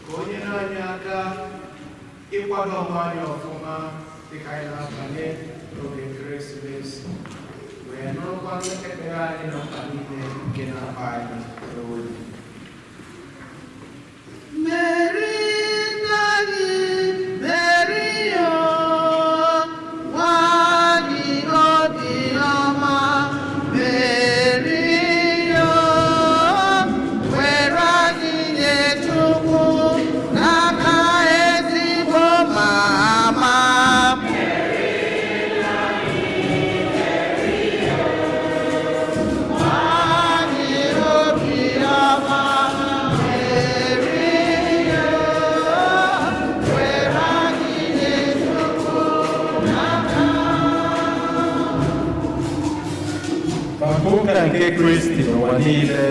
ka o nyere anyị aka ịkwado onwe anyị ọfụma dịka anyị na-abanye n'oge ekeresimesi wee nụrụkwa ekpere anyị na mkpa niile nke na-akpa anyị n'obi. Ụka nke Kristi n'ụwa niile,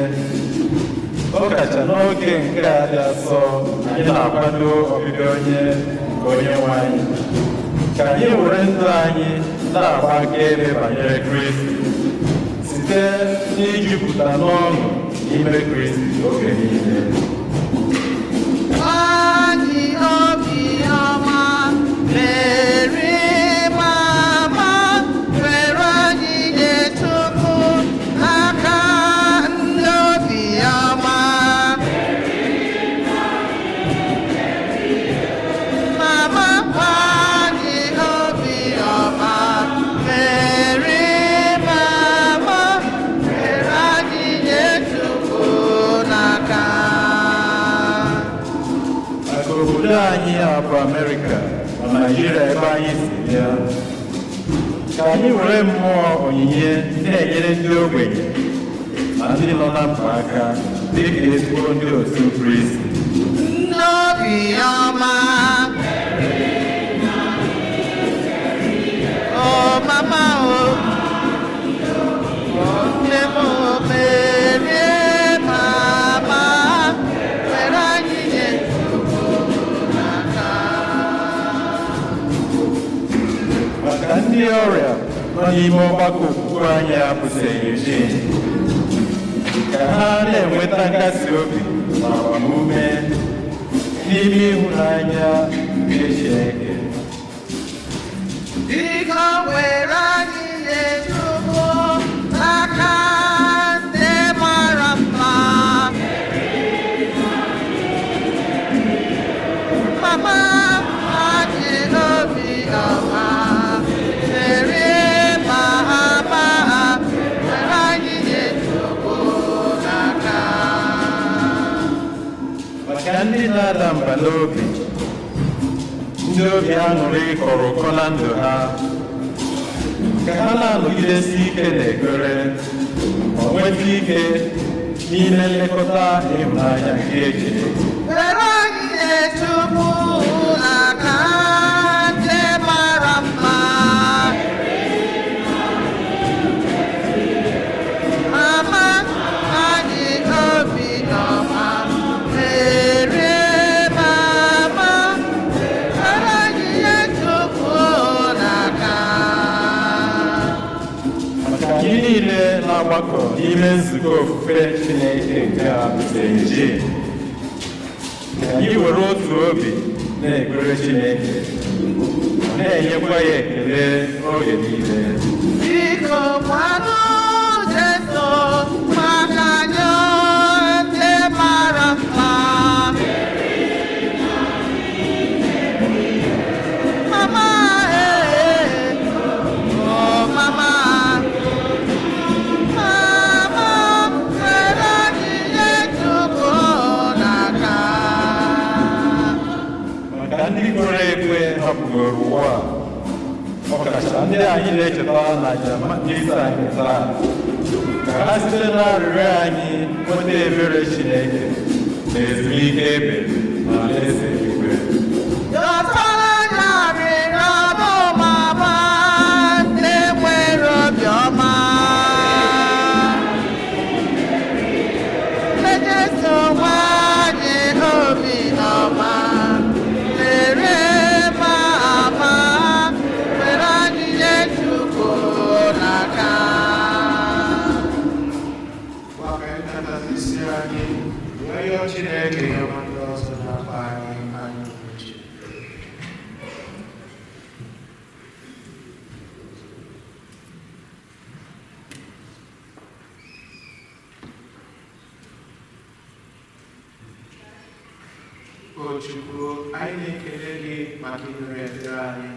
ọ kacha n'oge nke a dị asọ anyị na-akwado ọbịbịa onye nke Onyenwe anyị, ka anyị were ndụ anyị na-agba akaebe banyere Kristi site n'ijupụta n'ọṅụ n'ime Kristi oge niile. Anyị abụ Amerịka na Naịjirịa ebe anyị si bịa, ka anyị were mmụọ onyinye na-enyere ndị ogbenye na ndị nọ na mkpa aka dịka ezigbo ndị otu Kristi. N'obiọma, o mama o, nne m merie mama, were anyị nye maka ndị ọrịa nọ n'ime ọgbakọ okwukwe anyị apụsịghị echi, ka ha na-enweta nkasi obi na agbamume n'ime ịhụnanya nke Chineke. Biko were anyị na-etubo n'aka ndị mara mma, mama anyị n'obi ọma. Maka ndị na-ada mba n'obi, ndị obi aṅụrị kọrọ ụkọ na ndụ ha, ka ha na-anọgidesi ike n'ekpere ma nweta ike n'ime nlekọta ịhụnanya nke Chineke. Were anyị na-etubu n'aka ndị mara mma, mama anyị obi ọma. Anyị niile na-agbakọ n'ime nzukọ ofufe Chineke nke a St. Ka anyị were otu obi na-ekpere Chineke, na-enyekwa ya ekele oge niile. Biko kwanụ Jesu maka anyị ndị mara mma, mama oh mama, were anyị na-etubo n'aka. Maka ndị kwere ekwe hapụgoro ụwa, ọkacha ndị anyị na-echeta na n'isi anyị taa, ka ha site n'arịrịọ anyị nweta ebere Chineke na ezumike ebe na alaeze eluigwe. Dọtara anyị arịrịọ n'ụmụama ndị nwere obiọma, Jesu nwa anyị obi ọma, lere mama, were anyị na-etubo n'aka. Gbaka nkata isi anyị wee rịọ Chineke nye ndị ọzọ na-akpa anyị uche. O Chukwu, anyị na-ekele gị maka ịnụrụ ekpere anyị.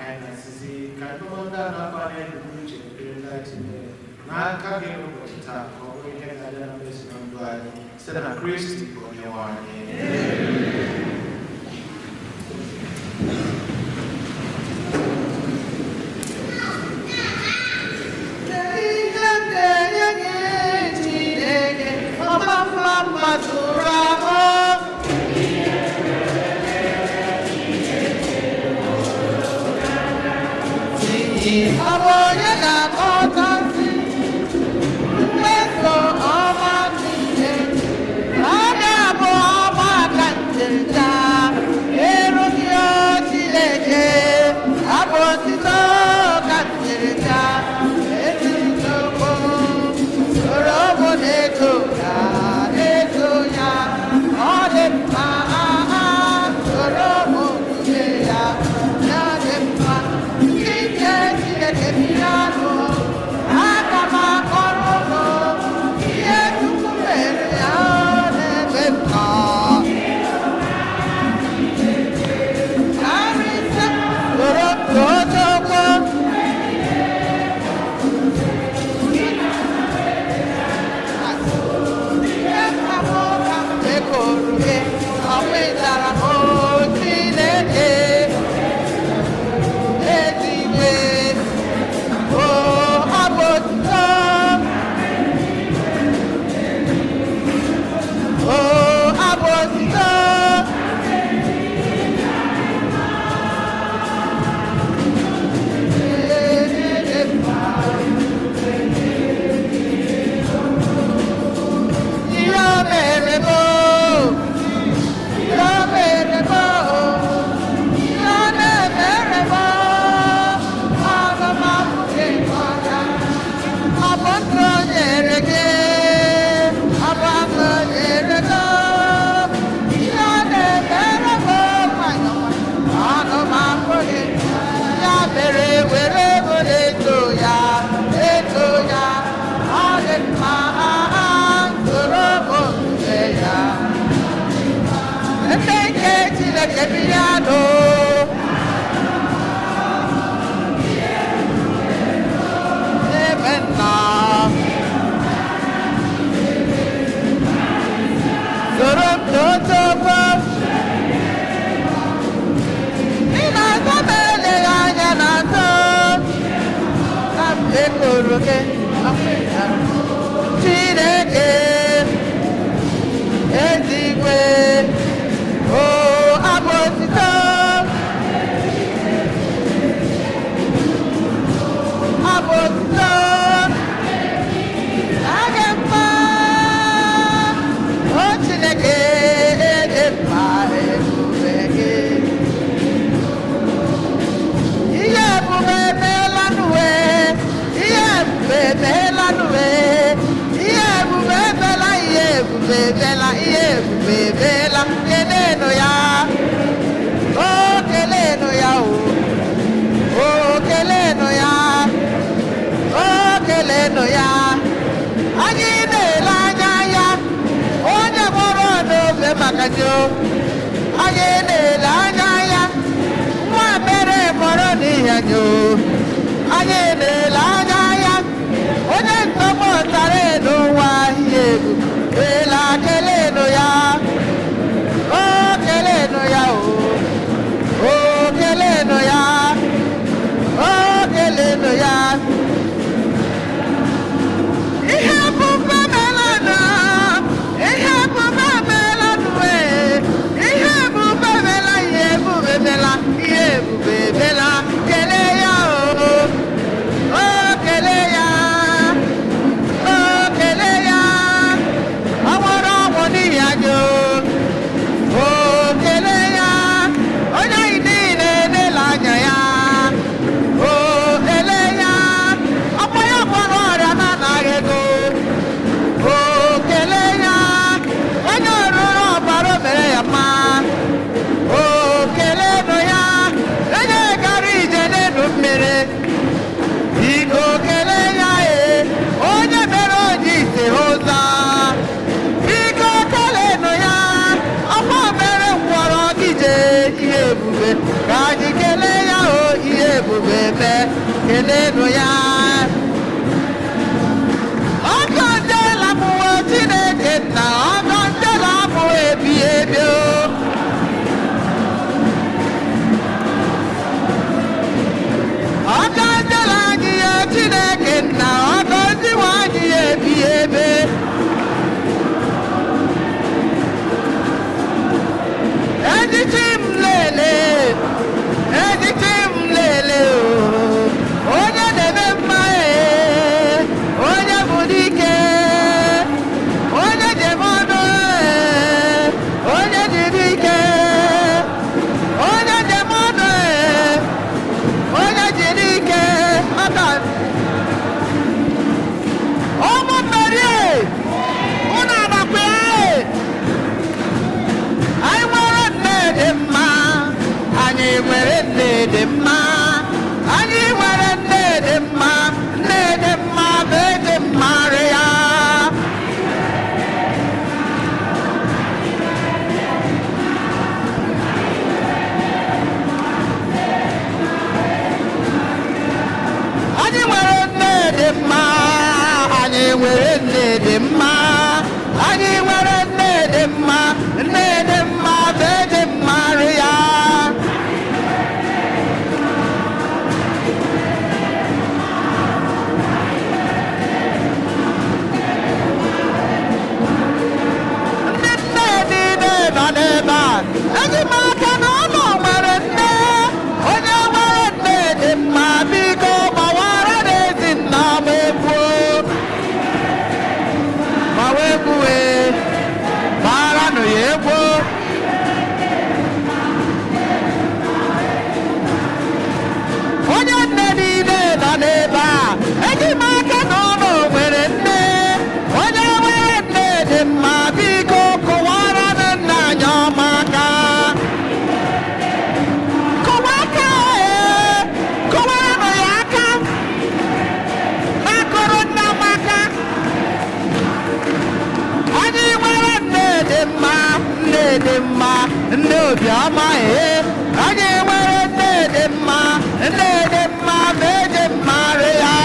Anyị na-asịzi ka ndị ọzọ na-akpa anyị uche ekpere ndị anyị tinyere n'aka gị n'ụbọchị taa ka ọ bụrụ ihe ga-adị na mmezu na ndụ anyị site na Kristi bụ Onyenwe anyị. ejichi m lele onye na-eme mma onye bụ dike onye jem ọnụ onye dị dike onye jem ọnụ onye dị dike maka ụmụ mmeri unu anakwa anyị nwere nne dị mma anyị nwere nne dị mma anyị nwere nne dị mma nne dị mma bụ ede mmarị ya anyị nwere nne dị mma anyị nwere nne dị mma anyị nwere nne dị mma nne dị mma bụ ede mmarị ya eji m aka na ụlọ nwere nne onye nwere nne dị mma biko gbawara n'ezi nna m egbuo gbaranụ ya egwu onye nne niile nọ n'ebe a eji m aka na ụlọ nwere nne onye nwere nne dị mma biko kụwara nna anyị ọma aka kụwaranụ ya aka na-akụrụ nna m aka anyị nwere nne dị mma nne obiọma anyị nwere nne dị mma ma eji mmarị ya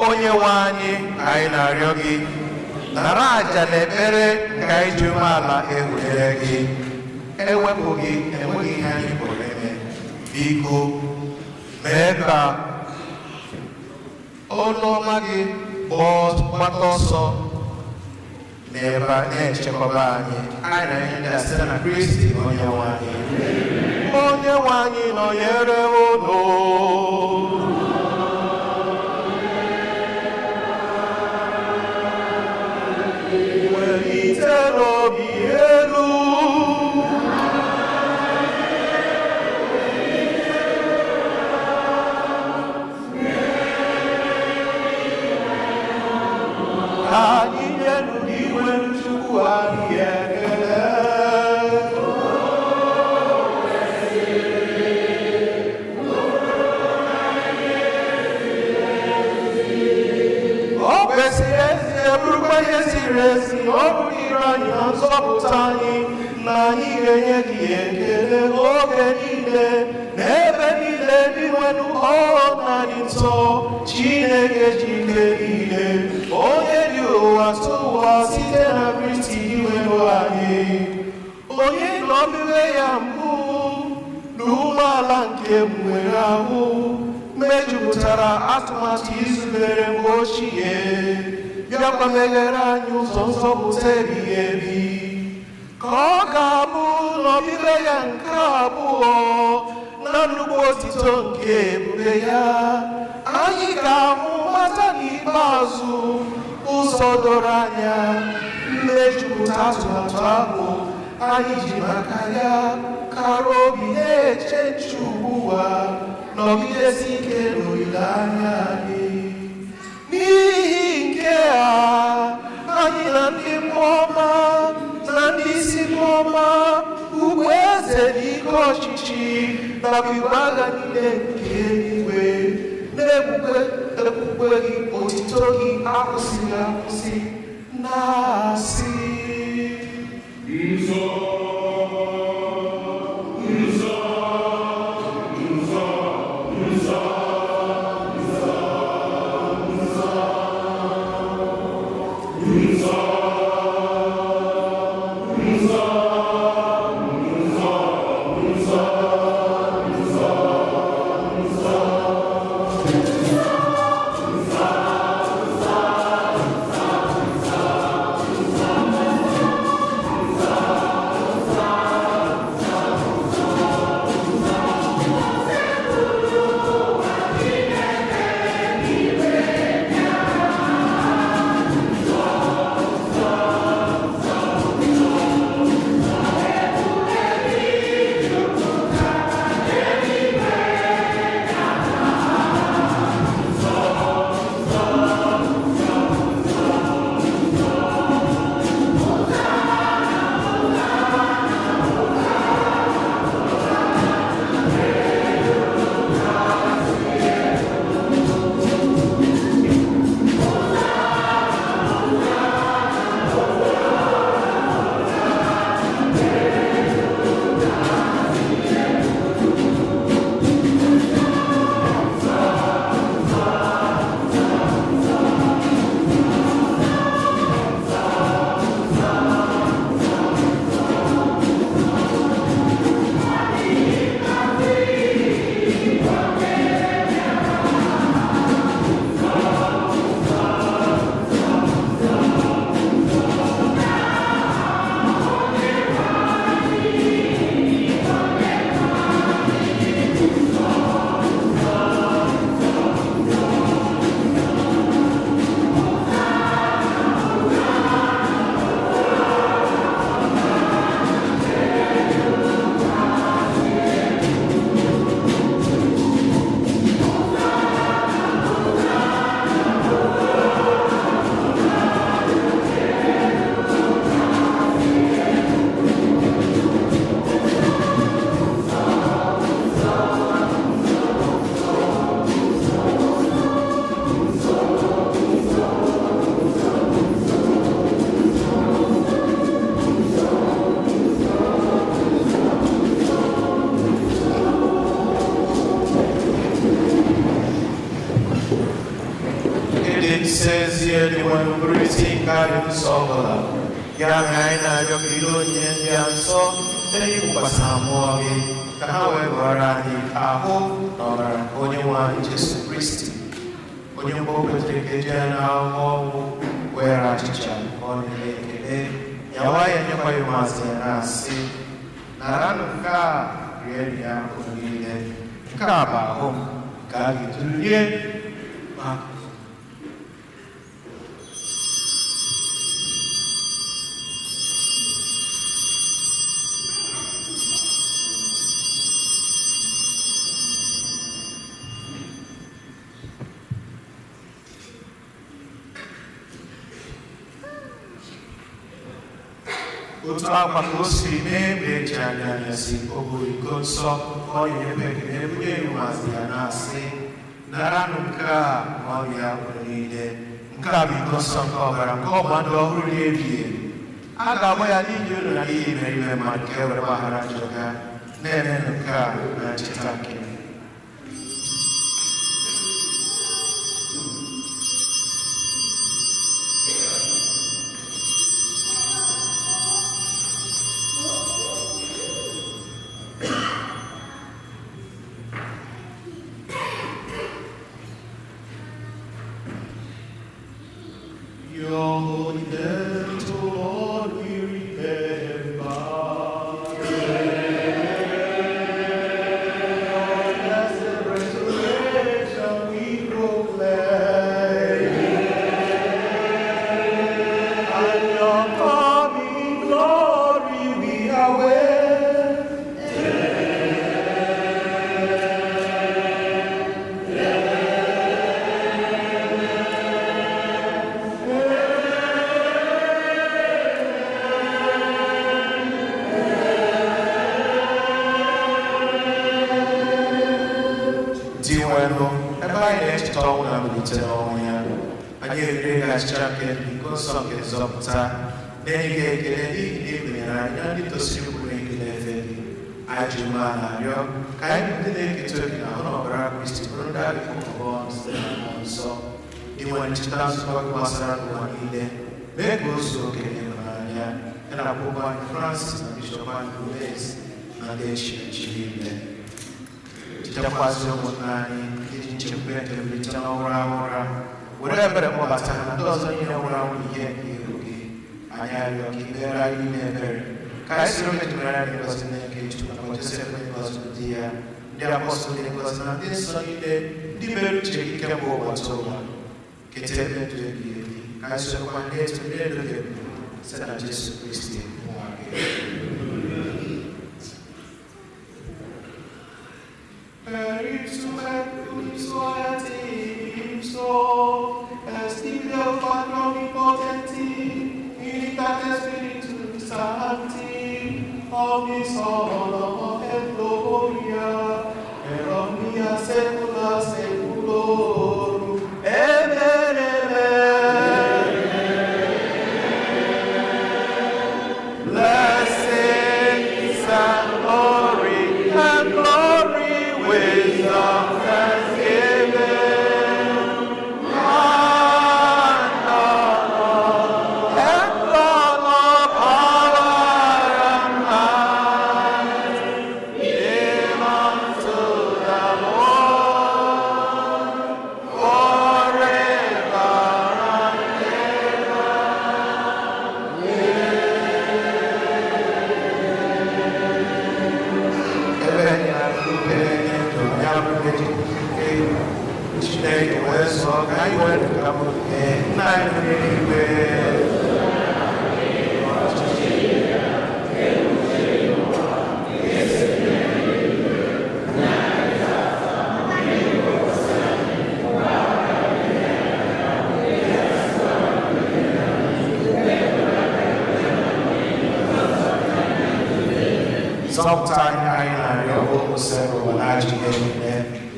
Onye nwe anyị na-arịọ gị nara aja na ekpere ka anyị ji umeala ehulere gị ewepụghị enweghị ihe anyị pụrụ ime biko mee ka olu ọma gị gbata ọsọ n'ebe na-echekwaba anyị na ihe ndị a site na Kristi onye nwe anyị. Onye nwe anyị nọnyere unu. Nzọpụta anyị na anyị ga-enye gị ekele oge niile n'ebe niile dị nwenu ọnadị nsọ Chineke ji ike niile onye dị ụwa tụwa site na Kristi iwelu anyị onye n'ọbịbịa ya mbụ na umeala nke nwere ahụ mejupụtara atụmatụ izubere mgbe ochie bịakwa meghere anyị ụzọ nzọpụta ebighị ebi ka ọ ga-abụ n'ọbịbịa ya nke abụọ na nnukwu otito nke ebube ya anyị ga-ahụ mata n'ikpeazụ ụzọ doro anya mmejupụta atụmatụ ahụ anyị ji maka ya kara obi na-eche nche ugbu a nọgidesi ike n'olileanya anyị. N'ihi nke a anyị na ndị mmụọ ọma na ndị isi mmụọ ọma ugwu eze na ike ọchịchị nakwa igwe agha niile nke eluigwe na-ekpukpe gị otito gị akwụsịghị akwụsị na-asị nsọ says here the one breathing God is all ya na yo kilo nyen ya so tell you pasamoge kawe warani aho ora onye wa Jesus Christ onye mbo kwete jana ho wera chicha onye kele yawa ya nyakwa yumasi na si naranu ka rieli ya onile ka ba ho ka gitulie ma Utama kosi nebe chanya yasi oburi konso oye peke nebuye yumazi anasi naranuka moya unide nkabi konso nkobara nkobando huriebiye aga moya ninyo na iyi meriwe makewe bahara joga nene nuka na chitake Francis na Bishop Andrews na Deshi Chile. Chitapazo monani, chipete vitana ora. Whatever the Mobatana doesn't around yet you. Ayayo Kibera in Ever. Kaiser Veteran was in the cage to the was dear. The Apostle was not this Sunday, the very check Cabo whatsoever. Ketebe to the Kaiser one day to the said Jesus Christ.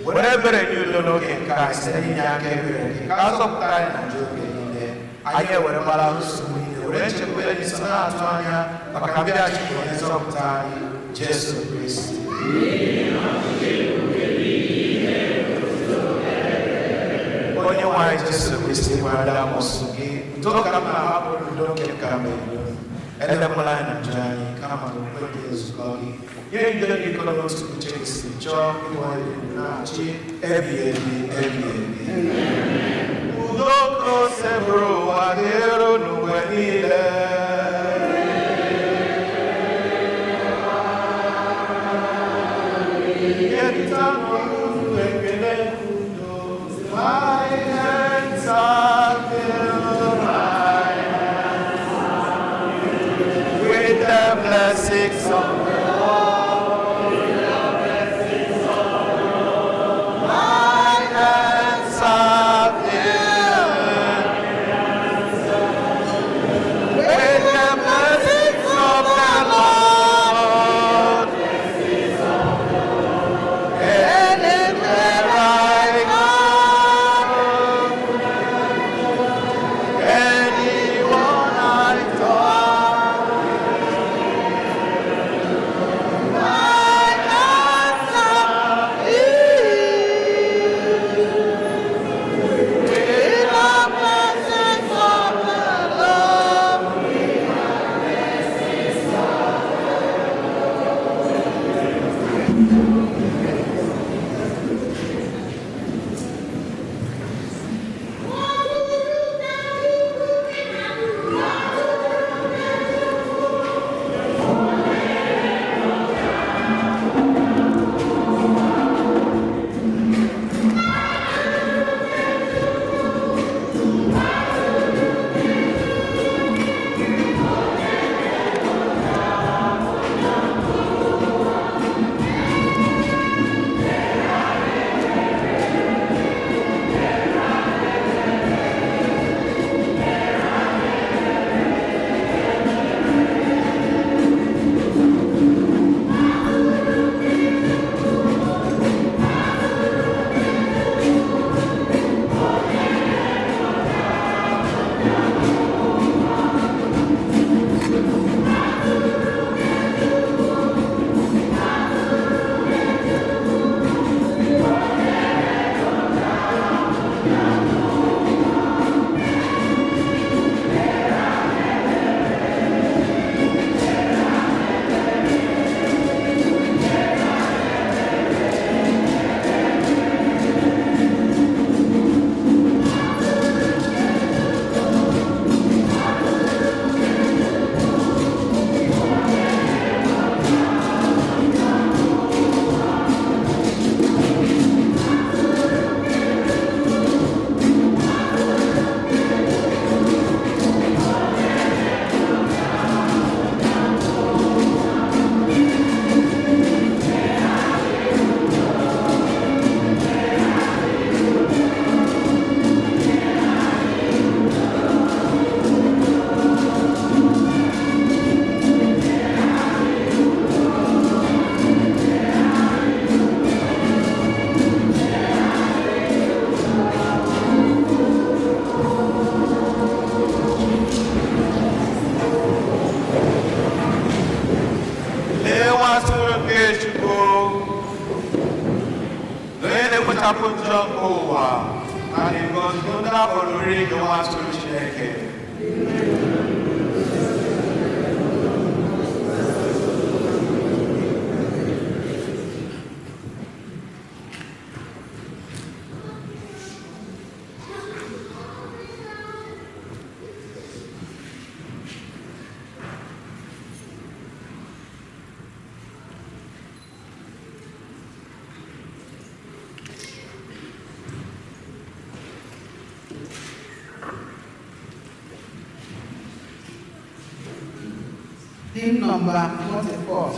Whatever you don't know in Christ, I hear what about us. Jesus Christ. Onye wise Jesu Kristi wada mosugi toka hapo ndoke kameno enda mlana njani kama mkweli Yesu kali yeye ndio nikono tukuchekisi cho kwa nachi ebi udoko sebro wadero nuwenile yetano nuwekele kundo my hands are filled with the blessings of the Lord. My hands are filled with the blessings of the Lord. And anywhere I go, anyone I touch, my hands are filled with the blessings of the Lord. Hymn number 44.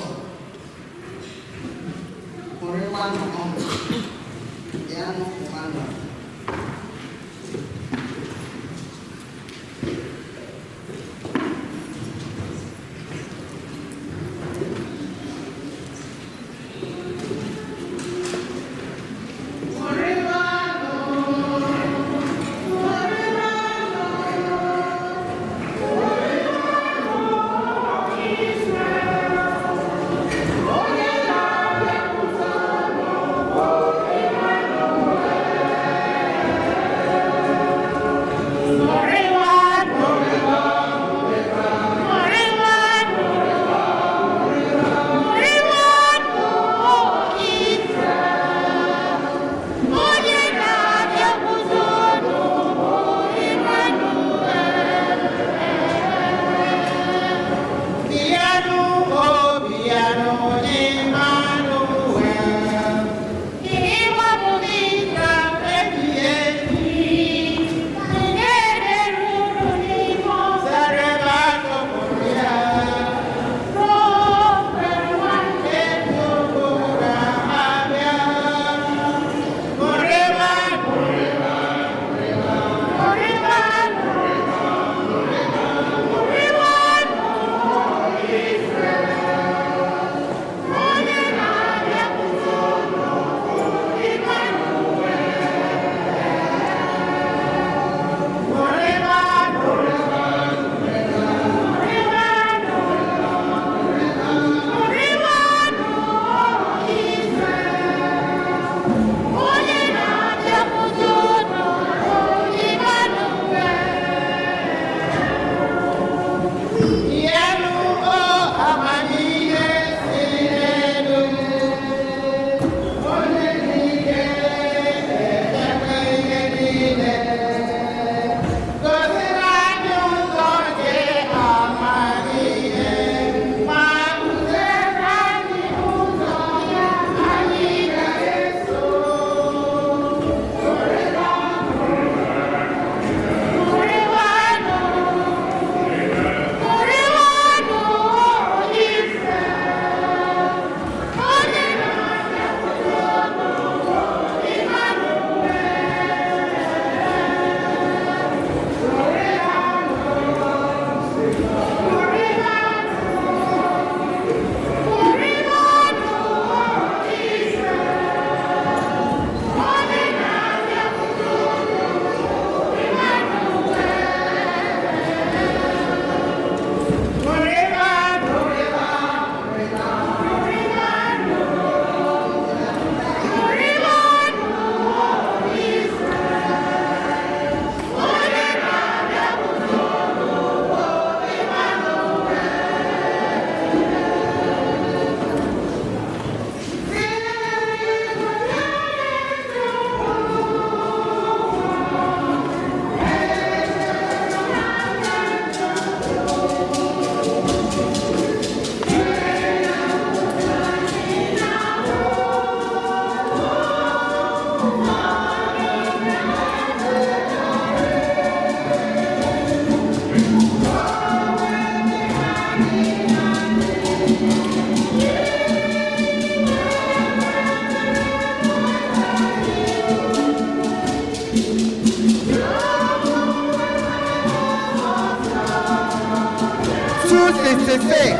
266.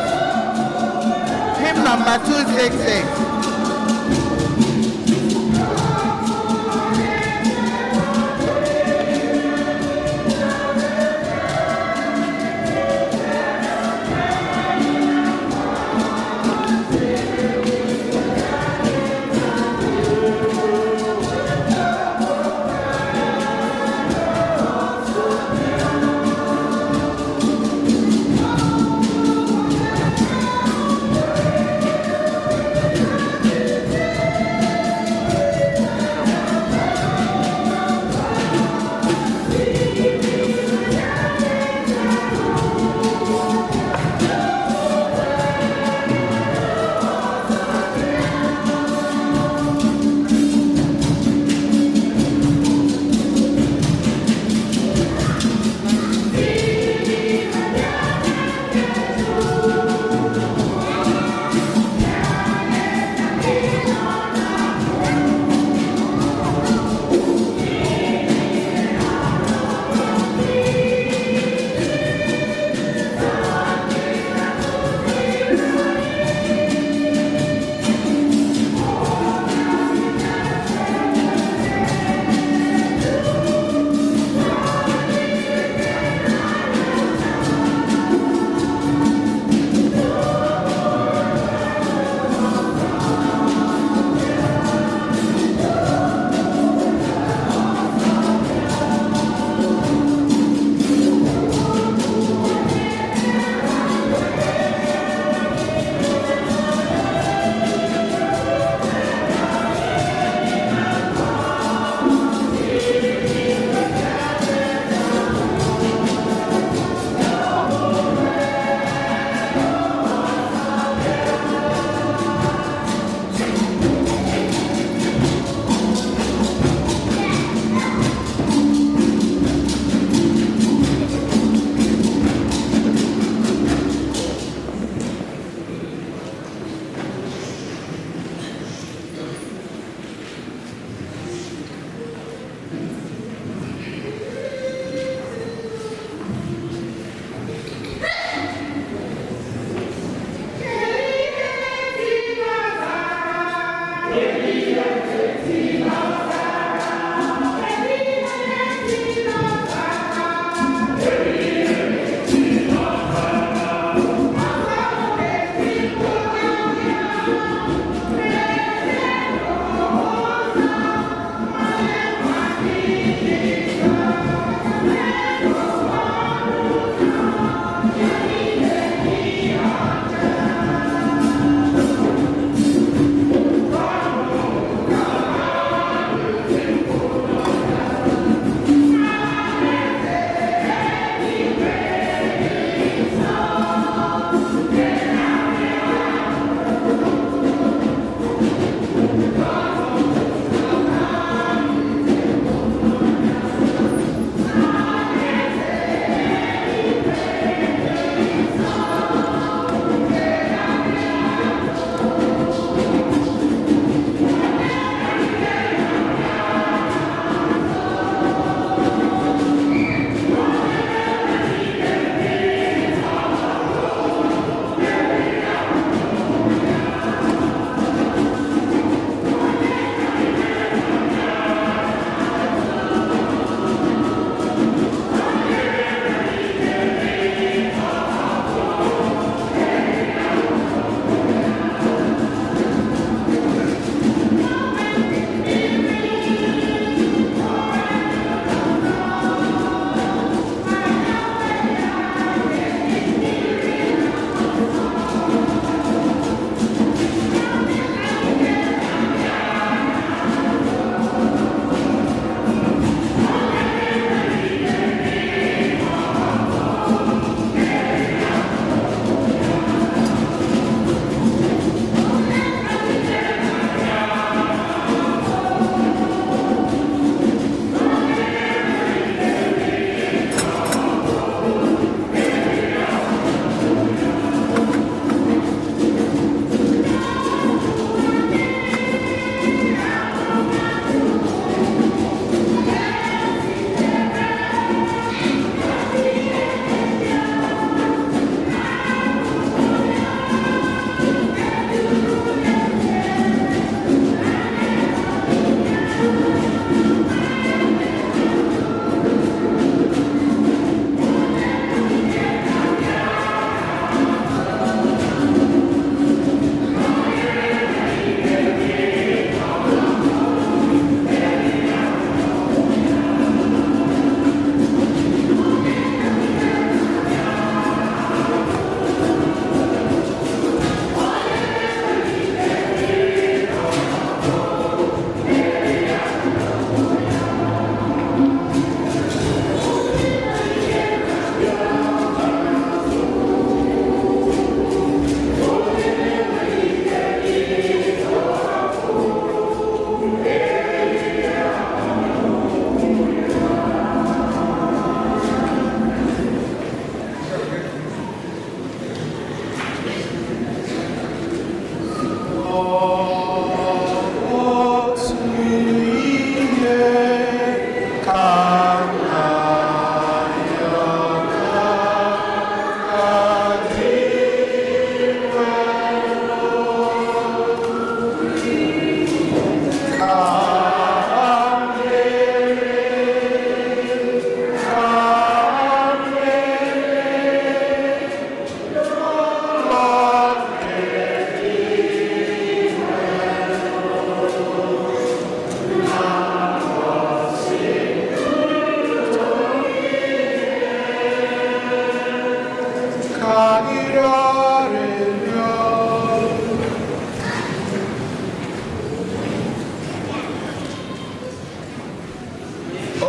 Hymn number 266.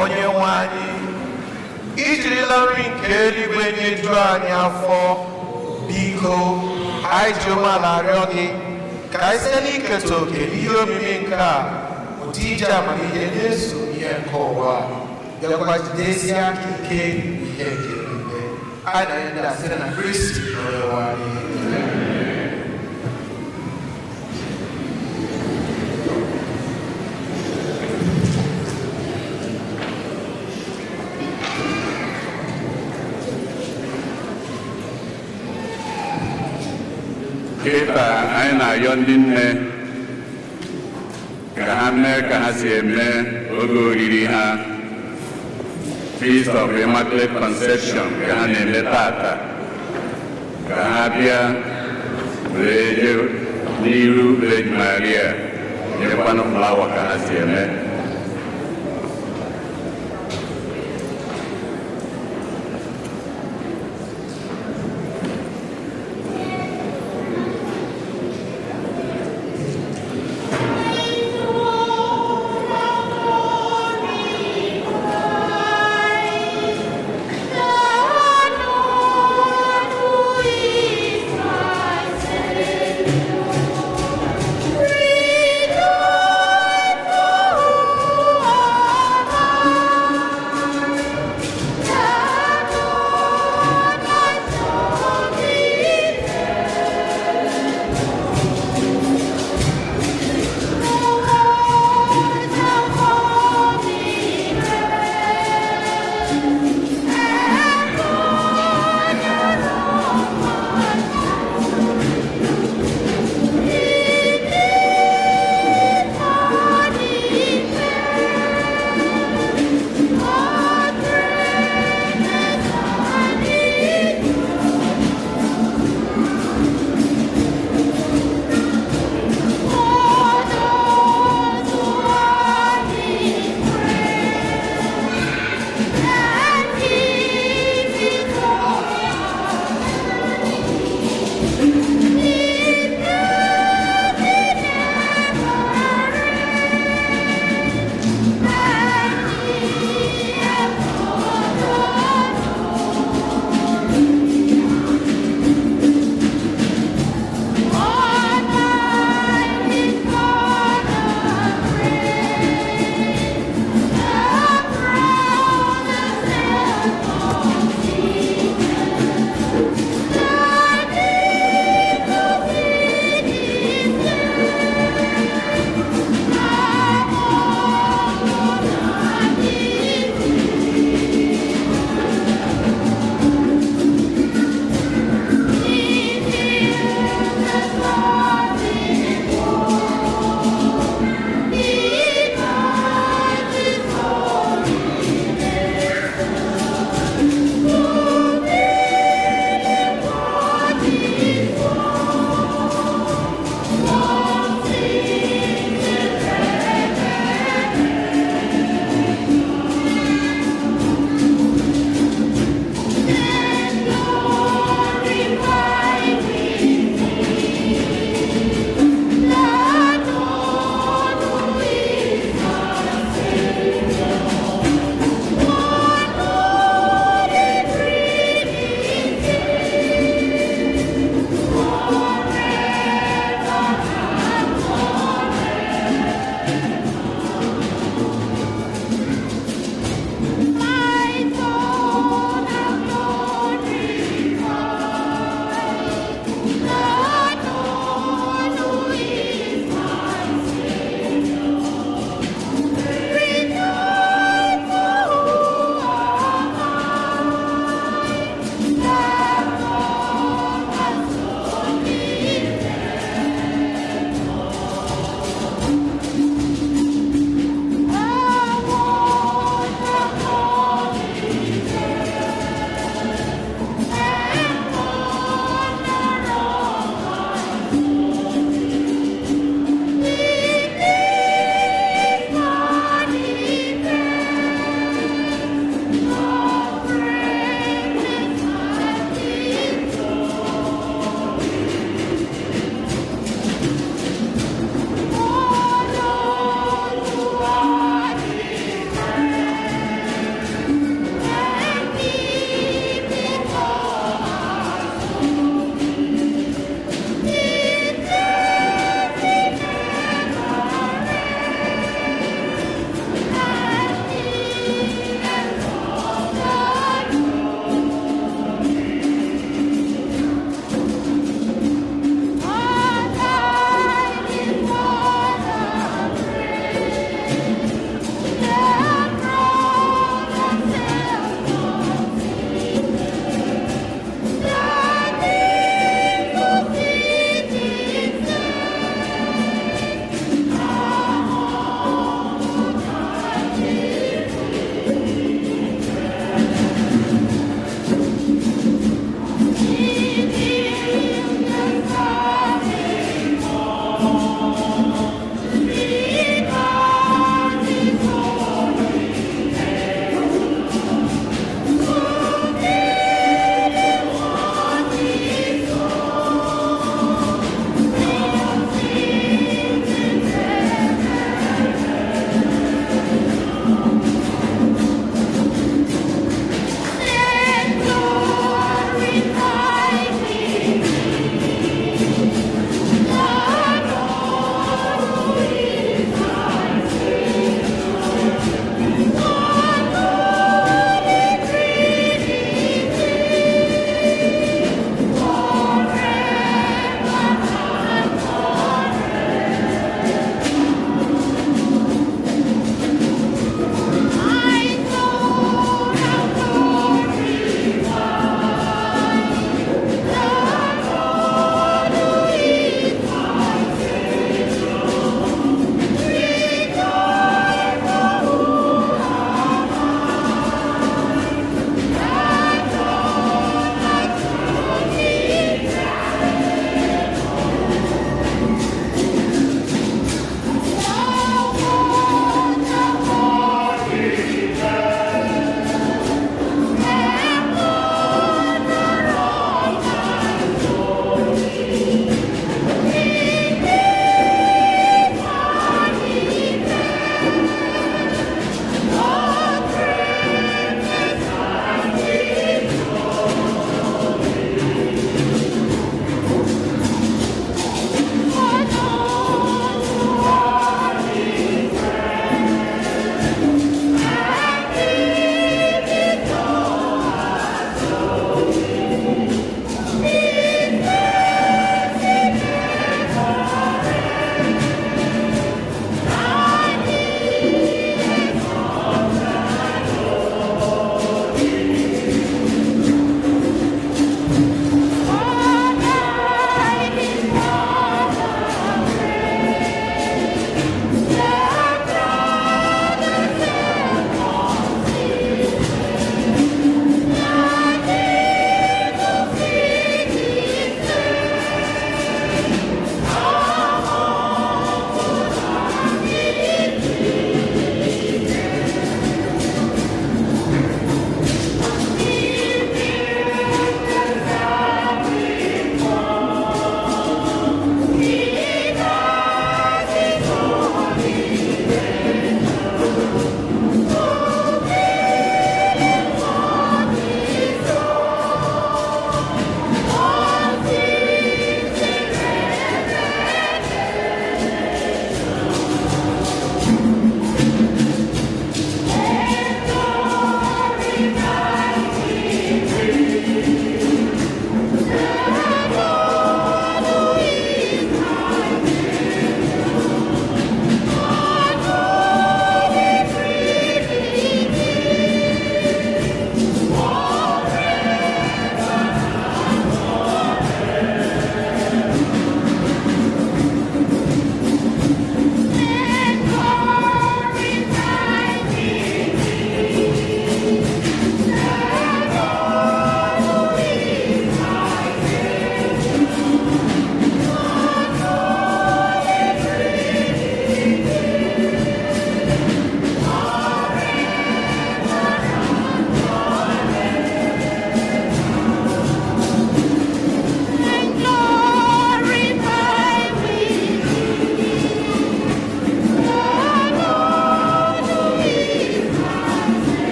onye nwe anyị ijirila nri nke eluigwe nyeju anyị afọ biko anyị ji umeala arịọ gị ka anyị site n'iketa oke ihe omimi nke a ụdị ije amamihe na-eso ihe nke ụwa bịakwa jidesie aka ike ihe nke eluigwe anyị na ndị a site na Kristi onye nwe anyị. Kịta anyị na-ayọ ndị nne ka ha mee ka ha si eme oge oriri ha Feast of Immaculate Conception ka ha na-eme tata, ka ha bịa wee je n'iru Virgin Maria nyekwanụ flawa ka ha si eme. Rejoice!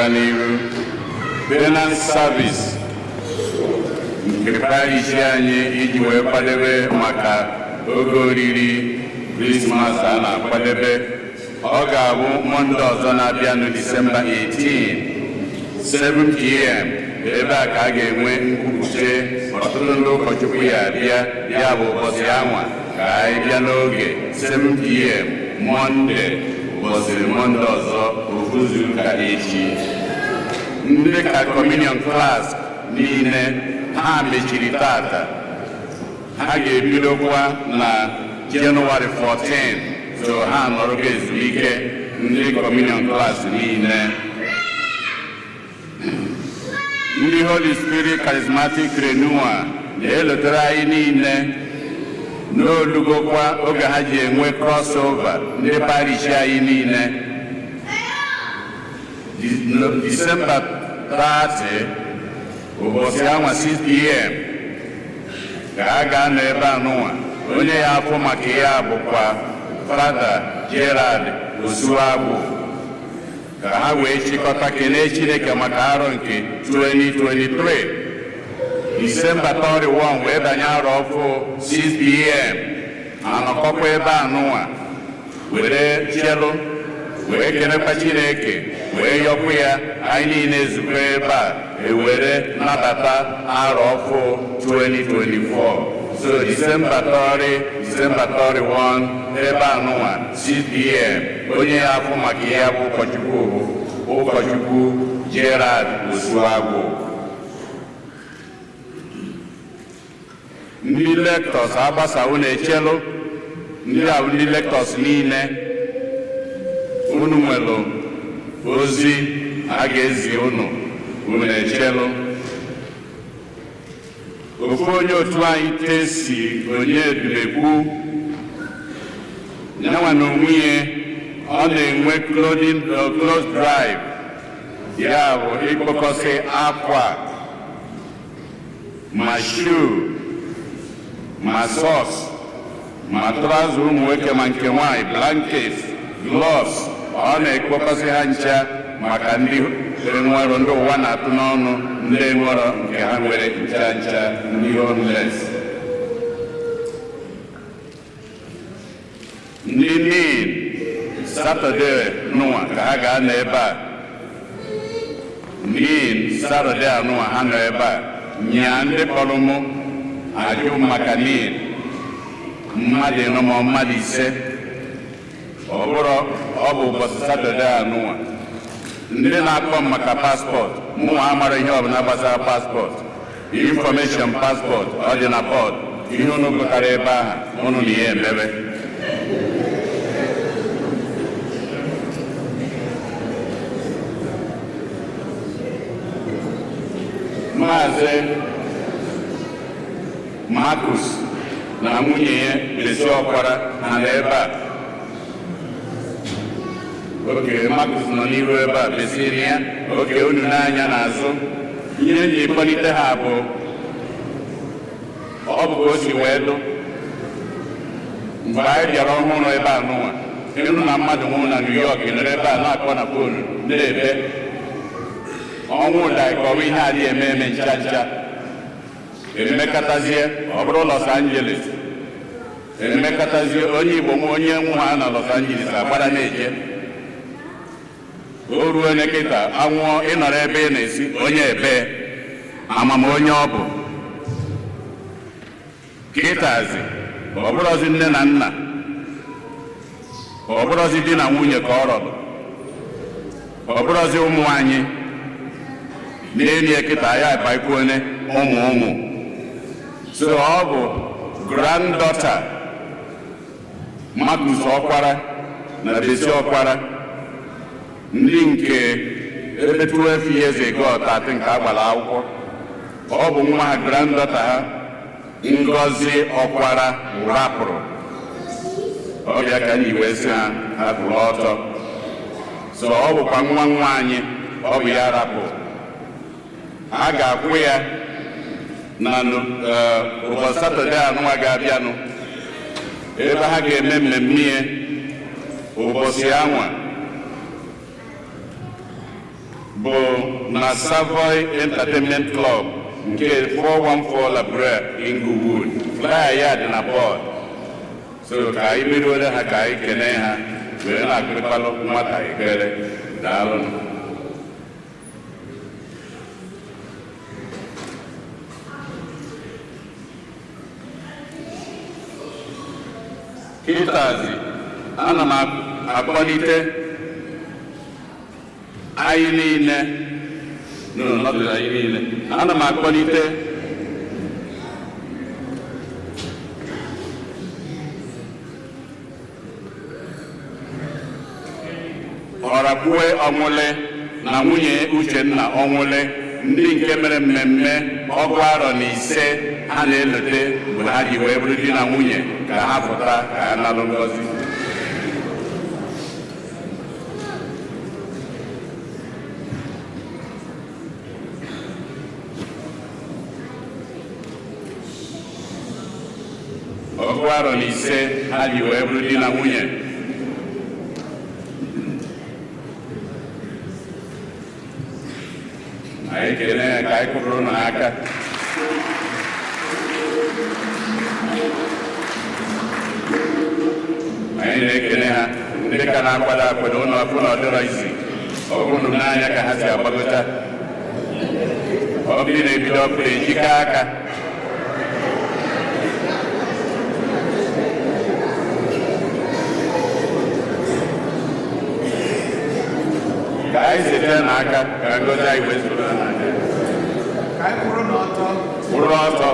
na-agakwa n'iru penance service nke parish anyị iji wee kwadebe maka oge oriri Christmas a na-akwadebe. Ọ ga-abụ Mọnde ọzọ na-abịanụ Disemba 18 7 p.m. ebe a ka a ga-enwe nkwupụte ọtụtụ ndị ụkọchukwu ya abịa ya bụ ụbọchị anwa ka anyị bịa n'oge 7 p.m. Mọnde ụbọchị Mọnde ọzọ ofuzuụka echi. Ndị ka communion class niile ha mechiri tata, ha ga-ebidokwa na Jenụwarị 14 so ha nọrọga ezumike ndị communion class niile. Ndị Holy Spirit Charismatic Renewal na-elotere anyị niile n'olugokwa oge ha ji enwe crossover ndị parish anyị niile Disemba 30 ụbọchị anwa 6 p.m. ka a ga-anọ ebe anụnwa. Onye ya afọ maka ya bụkwa Fada Gerald Osuagwu ka ha wee chịkọta kelee Chineke maka arọ nke 2023 Disemba 31 wee banye arọ ọfụ 6 p.m. anọkọkwa ebe anụnwa were chelu wee kelekwa Chineke wee yọkwa ya anyị niile ezukọ ebe a ewere nabata arọ ọfụ 2024. So Disemba 30, Disemba 31 ebe anụnwa 6 p.m. onye ya afọ maka ya bụ ụkọchukwu Gerald Osuagwu. Ndị lectors agbasawo na-echelu ndị ahụ ndị lectors niile unu nwere ozi a ga-ezi unu echelu. Ofu onye otu anyị Tesi Onyedumekwu nyanwa na onwe ya ọ na-enwe clothes drive, ya bụ ịkpọkọsị akwa ma shoe ma socks ma trouser ụmụ nwoke ma nke nwanyị, blankets, gloves. Ọ na-ekpọkọsị ha ncha maka ndị nwere ndị ụwa na-atụ n'ọnụ, ndị nwere nke ha nwere ncha ncha, ndị homeless. Ndị niile Saturday nụwa ka ha ga-anọ ebe a. Niile Saturday anụwa ha nọ ebe a nya ndị kpọrọ mụ ajụ maka niile mmadụ ịnọ ma mmadụ ise. Ọ bụ ụbọchị Saturday anụwa. Ndị na-akpọ maka paspọtụ mụnwa amara ihe ọbụla gbasara paspọtụ, information paspọtụ ọ dị na bọọdụ. Ihe unu gụtara ebe ahụ unu na ihe emebe. Maazị Marcus na nwunye ya Besi Ọkwara na ebe a. Oke Marcus nọ n'iru ebe a, Besi ya oke unu n'anya n'azụ. Ihe ji kpọlite ha bụ ọ bụ ka o si wee dụ mgbe anyị bịara ọhụrụ ebe a nụnwa. Ịnụ na mmadụ nwụrụ na New York nọrọ ebe a na-akpọ na fonu na-ebe ọnwụ ụda ịkọwa ihe adịghị eme ncha ncha. Emekatazie ọ bụrụ Los Angeles, emekatazie onye Igbo nwe onye nwụ ha na Los Angeles agbara na-eje. O ruo nekịta anwụọ ịnọrọ ebe ị na-esi onye ebe amama onye ọ bụ. Kịtazi ọ bụrụzi nne na nna, ọ bụrụzi di na nwunye ka ọ rọrọ, ọ bụrụzi ụmụ anyị n'enye kịta ya bakwuone ụmụ. So ọ bụ granddaughter Marcus Ọkwara na Besi Ọkwara, ndị nke ebe 12 years ago ọtati nke agbara akwụkwọ. Ọ bụ nwa ha granddaughter ha Ngozi Ọkwara rapụrụ. Ọ bịa ka anyị wee sị ha hapụrụ ọtọ. So ọ bụkwa nwa anyị, ọ bụ ya rapụrụ. A ga-akwụ ya na ụbọchị Satọde anụnwa ga-abịanụ ebe ha ga-eme mmemme ya ụbọchị anwa bụ na Savoy Entertainment Club nke 414 Labra Inglewood. Flyer ya dị na bọọd. So ka anyị merụọ ha ka anyị kene ha wee na-akụrịkpalụ nwata ekele. Daalụ. Kịtazi ana m akpọlite anyị niile n'ọnọdụ anyị niile ana m akpọlite Ọrakwue Ọnwụle na nwunye Uchenna Ọnwụle ndị nke mere mmemme 5 ha na-elote mgbe ha ji wee bụrụ di na nwunye ka ha pụta ka ha nalụ ngọzi. ha ji wee bụrụ di na nwunye. Anyị kelee ya ka anyị kụrụ n'aka. Anyị na-ekele ha ndị ka na-akwado akwado ụlọ afọ na ọdịrọ isi ọ bụrụ n'anya ka ha si agbagota ọ bụ na-ebido ọkụ ejikọ aka ka anyị site n'aka ka ngozi anyị wezụrụ n'anya ka anyị kwụrụ n'ọtọ kwụrụ ọtọ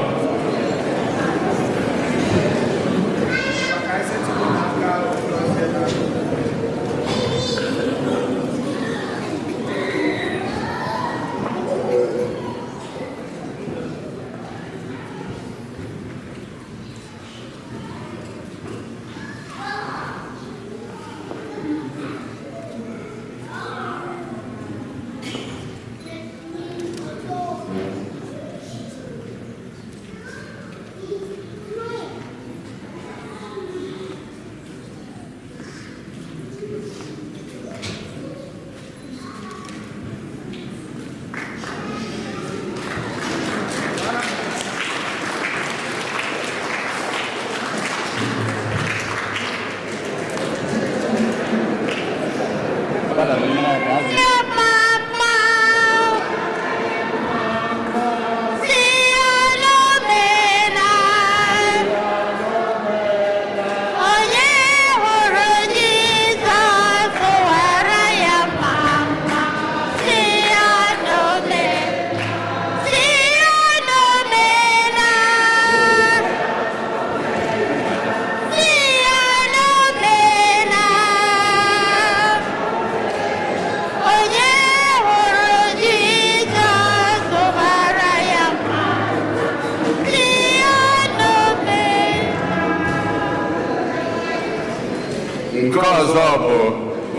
nke ọzọ bụ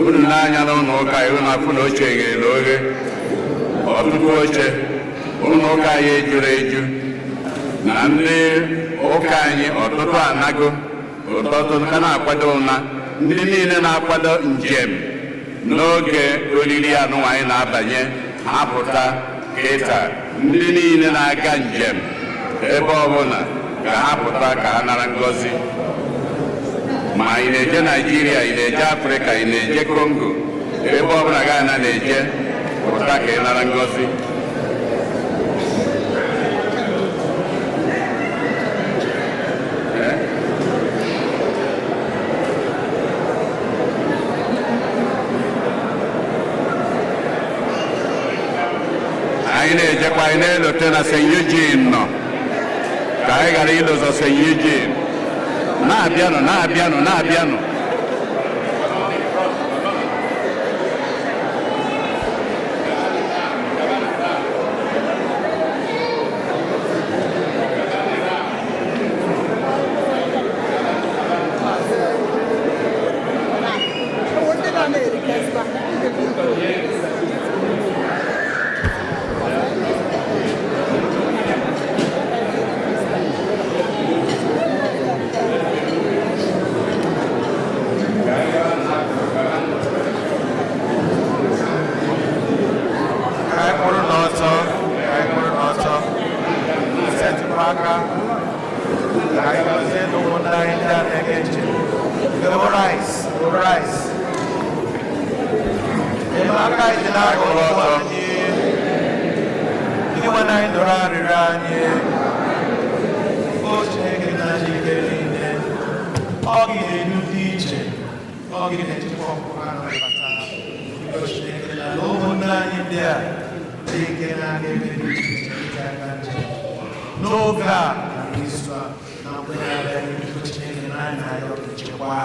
unu n'anya n'ụlọ ụka iwu na afụ na oche ghere oghe ọtụtụ oche ụlọ ụka anyị ejuru eju na ndị ụka anyị ọtụtụ anago ụtụtụ ka na-akwado ụna ndị niile na-akwado njem n'oge oriri anụnwa anyị na-abanye apụta kịta ndị niile na-aga njem ebe ọbụla ka ha pụta ka ha nara ngọzi ma ị na-eje Naịjirịa ị na-eje Afrịka ị na-eje Kongo ebe ọbụla Ghana na-eje pụta ka ị nara ngọzi anyị na-ejekwa anyị na-elote na St. Eugene nọ ka anyị ghara ịlụzọ St. Eugene na-abịanụ rice. Emaka ijina ọlọ́tọ̀ anyị. Iwe na ịdọrọ arịrị anyị. O Chineke na Chineke niile. Ọ gị na-edu dị iche. Ọ gị na-echekwa ọkpụkpụ anụ ịbata. O Chineke na ụmụnne anyị ndị a dị ike na-aga ebe dị iche iche dị aka nche. N'oge a na Izu a na mgbe na-abịa n'ihu Chineke na anyị na-ayọ nchekwa.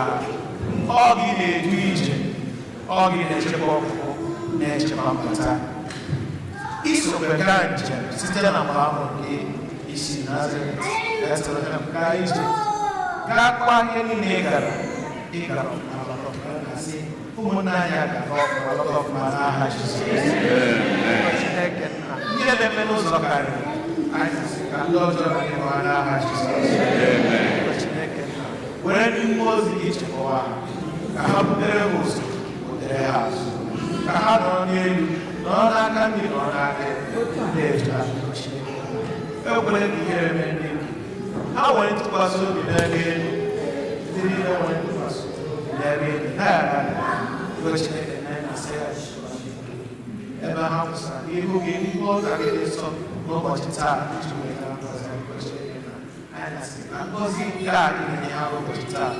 Ọ gị na-edu ije. Ọ gị na-echekwa ọkpụkpụ na-echekwa mpụta. Isofe gaa njem site na mgbe ahụ nke isi Nazaret Bethlehem gaa ije gaakwa ihe niile ị gara ọfụma ụmụnne anyị aga alọta ọfụma n'aha Jizọs. Chineke nna ihe na-eme n'ụzọ karịrị anyị sị ka ndị ọjọọ na-emewa n'aha Jizọs. Chineke nna were ndị mmụọ ozi gị chekwa ka ha butere ha ụzọ butere ha azụ ka ha nọrọ n'elu nọrọ n'aka ndị nọrọ n'aka na-eje Chineke ekwere ka ihere mee ndị ha nwere ntụkwasị obi n'ebe elu ndị niile nwere ntụkwasị obi n'ebe elu na-aga Chineke na-asị ya ebe ha kwụsara ihu gị n'ihu ọka gị dị nsọ n'ụbọchị taa iji weta ngọzi Chineke na anyị na-asị ka ngọzi nke a ịnye ha ụbọchị taa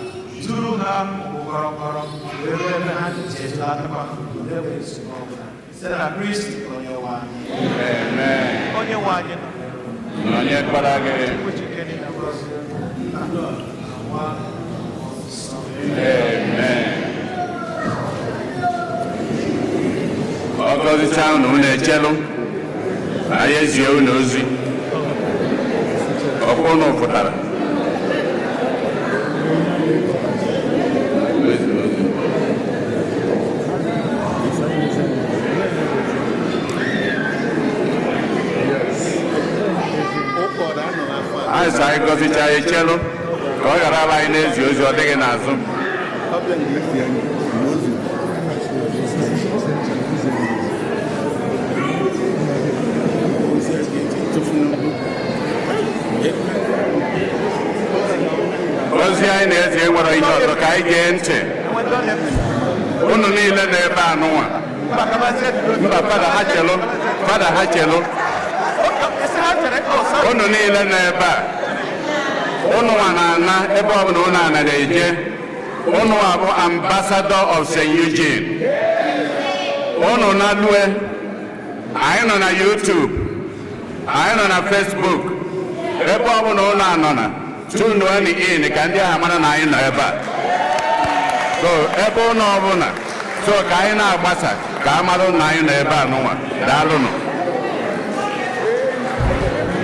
zuru ha ụkọrọkọrọ wee ruo ebe ha ji ejetakwa ebe esemokwu site na Kristi onye nwe anyị. Onye nwe anyị nọ onye kpara gị. Ọ gọzichaa unu unu echelụ anyị ezie unu ozi ọkwa unu pụtara anyị sị anyị gọzichaa echelụ ka ọ ghara ala anyị na-ezi ozi ọ dịghị n'azụ. ozi anyị na-ezi enwere ihe ọzọ ka anyị gee ntị. Unu niile nọ ebe a nụnwa mba fada ha chelụ unu niile nọ ebe a unu nwa na-ana ebe ọbụla unu anaghị eje. Unu abụ ambassador of St. Eugene. Unu na lue anyị nọ na YouTube, anyị nọ na Facebook, ebe ọbụla unu anọ na tunueni in ka ndị agha mara na anyị nọ ebe a. So ebe unu ọbụla so ka anyị na-agbasa ka a mara na anyị nọ ebe a nụnwa. Daalụnụ.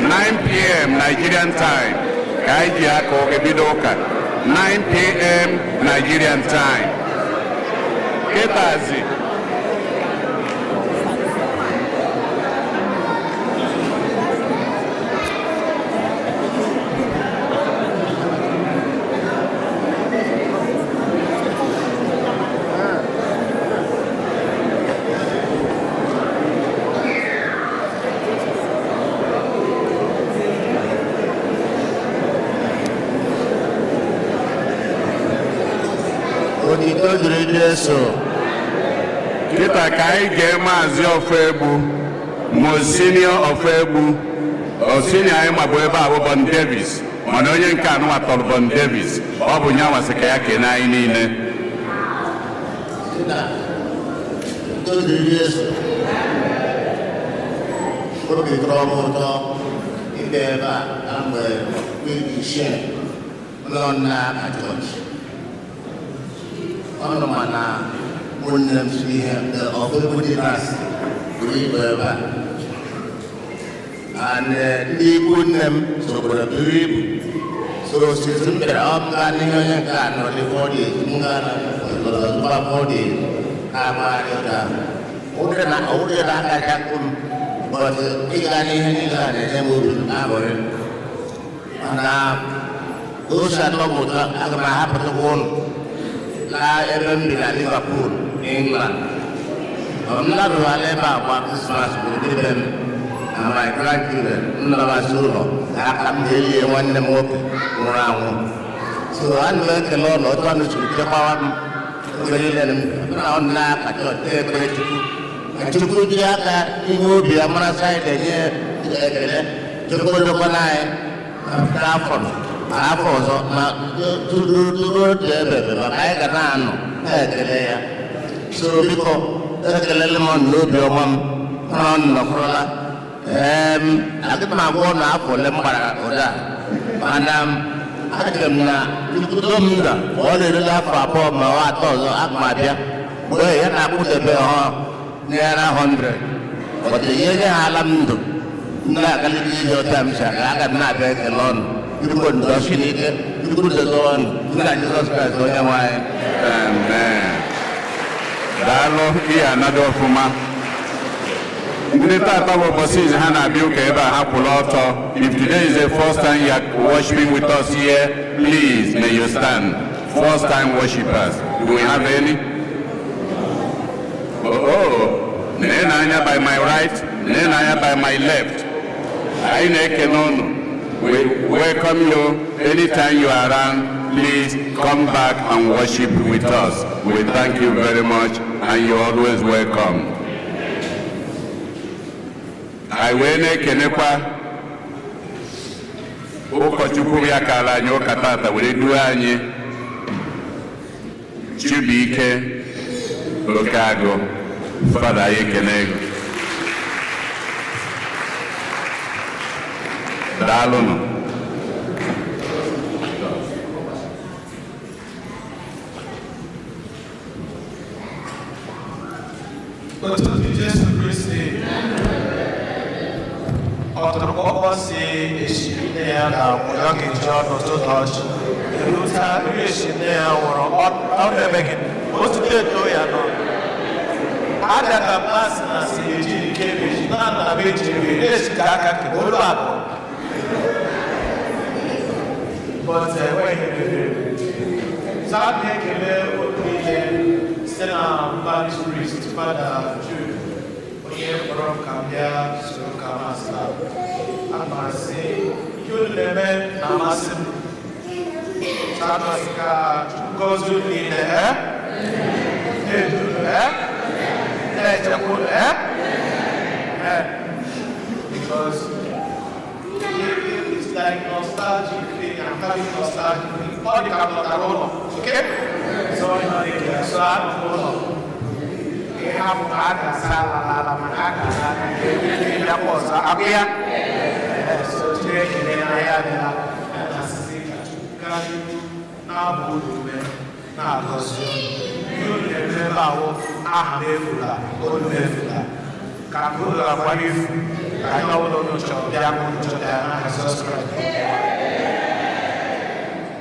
9 p.m. Nigerian time ka anyị ji aka oge bido ụka. 9 p.m. Nigerian time. Kịtazi kịta ka anyị gee maazị Ofegbu Monsignor Ofegbu. Osinio anyị ma bụ ebe a bụ Bon Davis, mana onye nke anụnwa tọrọ Bon Davis. Ọ bụ nya nwasị ka ya kene anyị niile. obi tọrọ m ụtọ ịbịa ebe a na mgbe wiki isii nọ na chọọchị. Ọnụ mana ụmụnne m si ihe Ofegbu dị nasị buru ibu ebe a. Ndị ikwu nne m sokwara buru ibu. So since m bịara ọ bụga n'ihe onye nke a nọ dị 4 days, m gaa na ọzọzụba 4 days na-amagharị ụda. Ụdị na-akachakwu m bọtụ ịga n'ihe niile a na-enye m obi aṅụrị. Mana osi atọ m ụtọ aga m ahapụtakwa ụnụ laa ebe m bi na Liverpool, England. M larụwala ebe a gba Krismas bụ ndị be m na my grandchildren. M nọbasị ụlọ ka aka m na-elie nwanne m nwoke nwụrụ anwụ. So ana m ekele ụlọ otu anụ siri chekwawa m Berilan na kacot berecu. Cukup dia kan ibu dia mana saya dia cukup dokonai telepon. Apa so na turut dia berbagai karena anu ya. So biko lemon lu biomam non nokrola. Agak mago na apa lempar udah. Manam agamna domda wale la fa po ma wa to zo akma bia bo ya na ku de be ho nera 100 wate ye ga alam ndu na kali di jo tam sa ga na be kelon dukun do sini ke dukun do zon na ji so ka so ya wai amen dalo iya na do fuma ndị tata bụ ụbọchị izi ha na-abịa ụka ebe a ha kwụrụ ọtọ. If today is the first time you are worshiping with us here, please may you stand. First time worshipers. Do we have any? Oh, Nenanya by my right, Nenanya by my left. We welcome you. Anytime you are around, please come back and worship with us. We thank you very much and you're always welcome. I wene kenekwa ụkọchukwu ya kala anyị ụka tata were duo anyị Chibuike Okago fada anyị ekene daalụnụ. Ọtụrụkpọkpọsị eshine ya na-anwụ ya ga-eji ọnụ ụtụtụ ọchị eruta iri eshine ya nwụrụ ọ na-emeghị otu eto ya nọ adaka masị na si eji ike eji na nna be ejiri na-esika aka nke olu abụọ but enweghị mebere saa na-ekele otu ihe site na Baptist priest Fada Jude onye kpọrọ m ka m bịa soro ka masị amasị ihe unu na-eme na amasị m amasị ka ngozi unu niile na-eduru na-echekwa unu because it's like nostalgic thing. I'm having nostalgic thing. All the capital are all up, okay? So I'm all up. We have had a salad, and a cosa. So today, I have a sister. Now, good now, because you remember how I Kakula wife, I know no job, Yamu to Diana, Jesus Christ.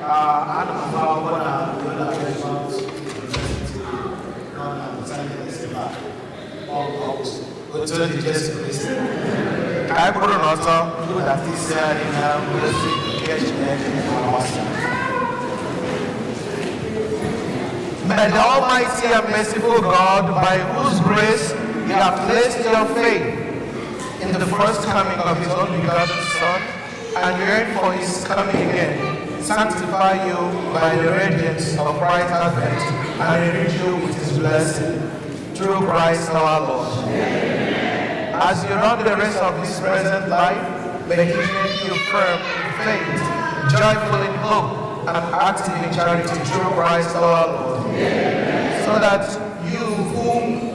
I don't know what I'm doing at this month. All house. Go to the Jesus Christ. I put an author that is there in our blessing, May the Almighty and merciful God, by whose grace you have placed your faith in the first coming of his only begotten Son, and yearn for his coming again, sanctify you by the radiance of bright advent, and enrich you with his blessing, through Christ our Lord. Amen. As you run the rest of this present life, may he make you firm in faith, joyful in hope, and active in charity, through Christ our Lord. Amen. So that you whom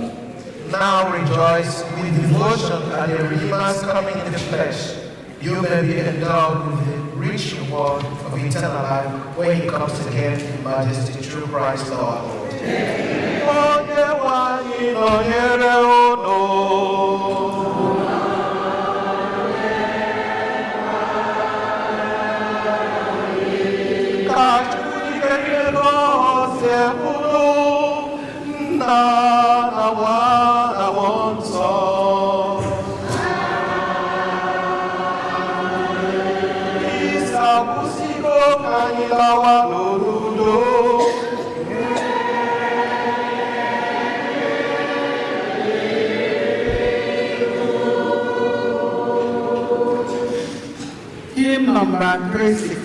now rejoice with devotion at the Redeemer's coming in the flesh, you may be endowed with the rich reward of eternal life when he comes again in majesty through Christ our Lord. Hymn number 360.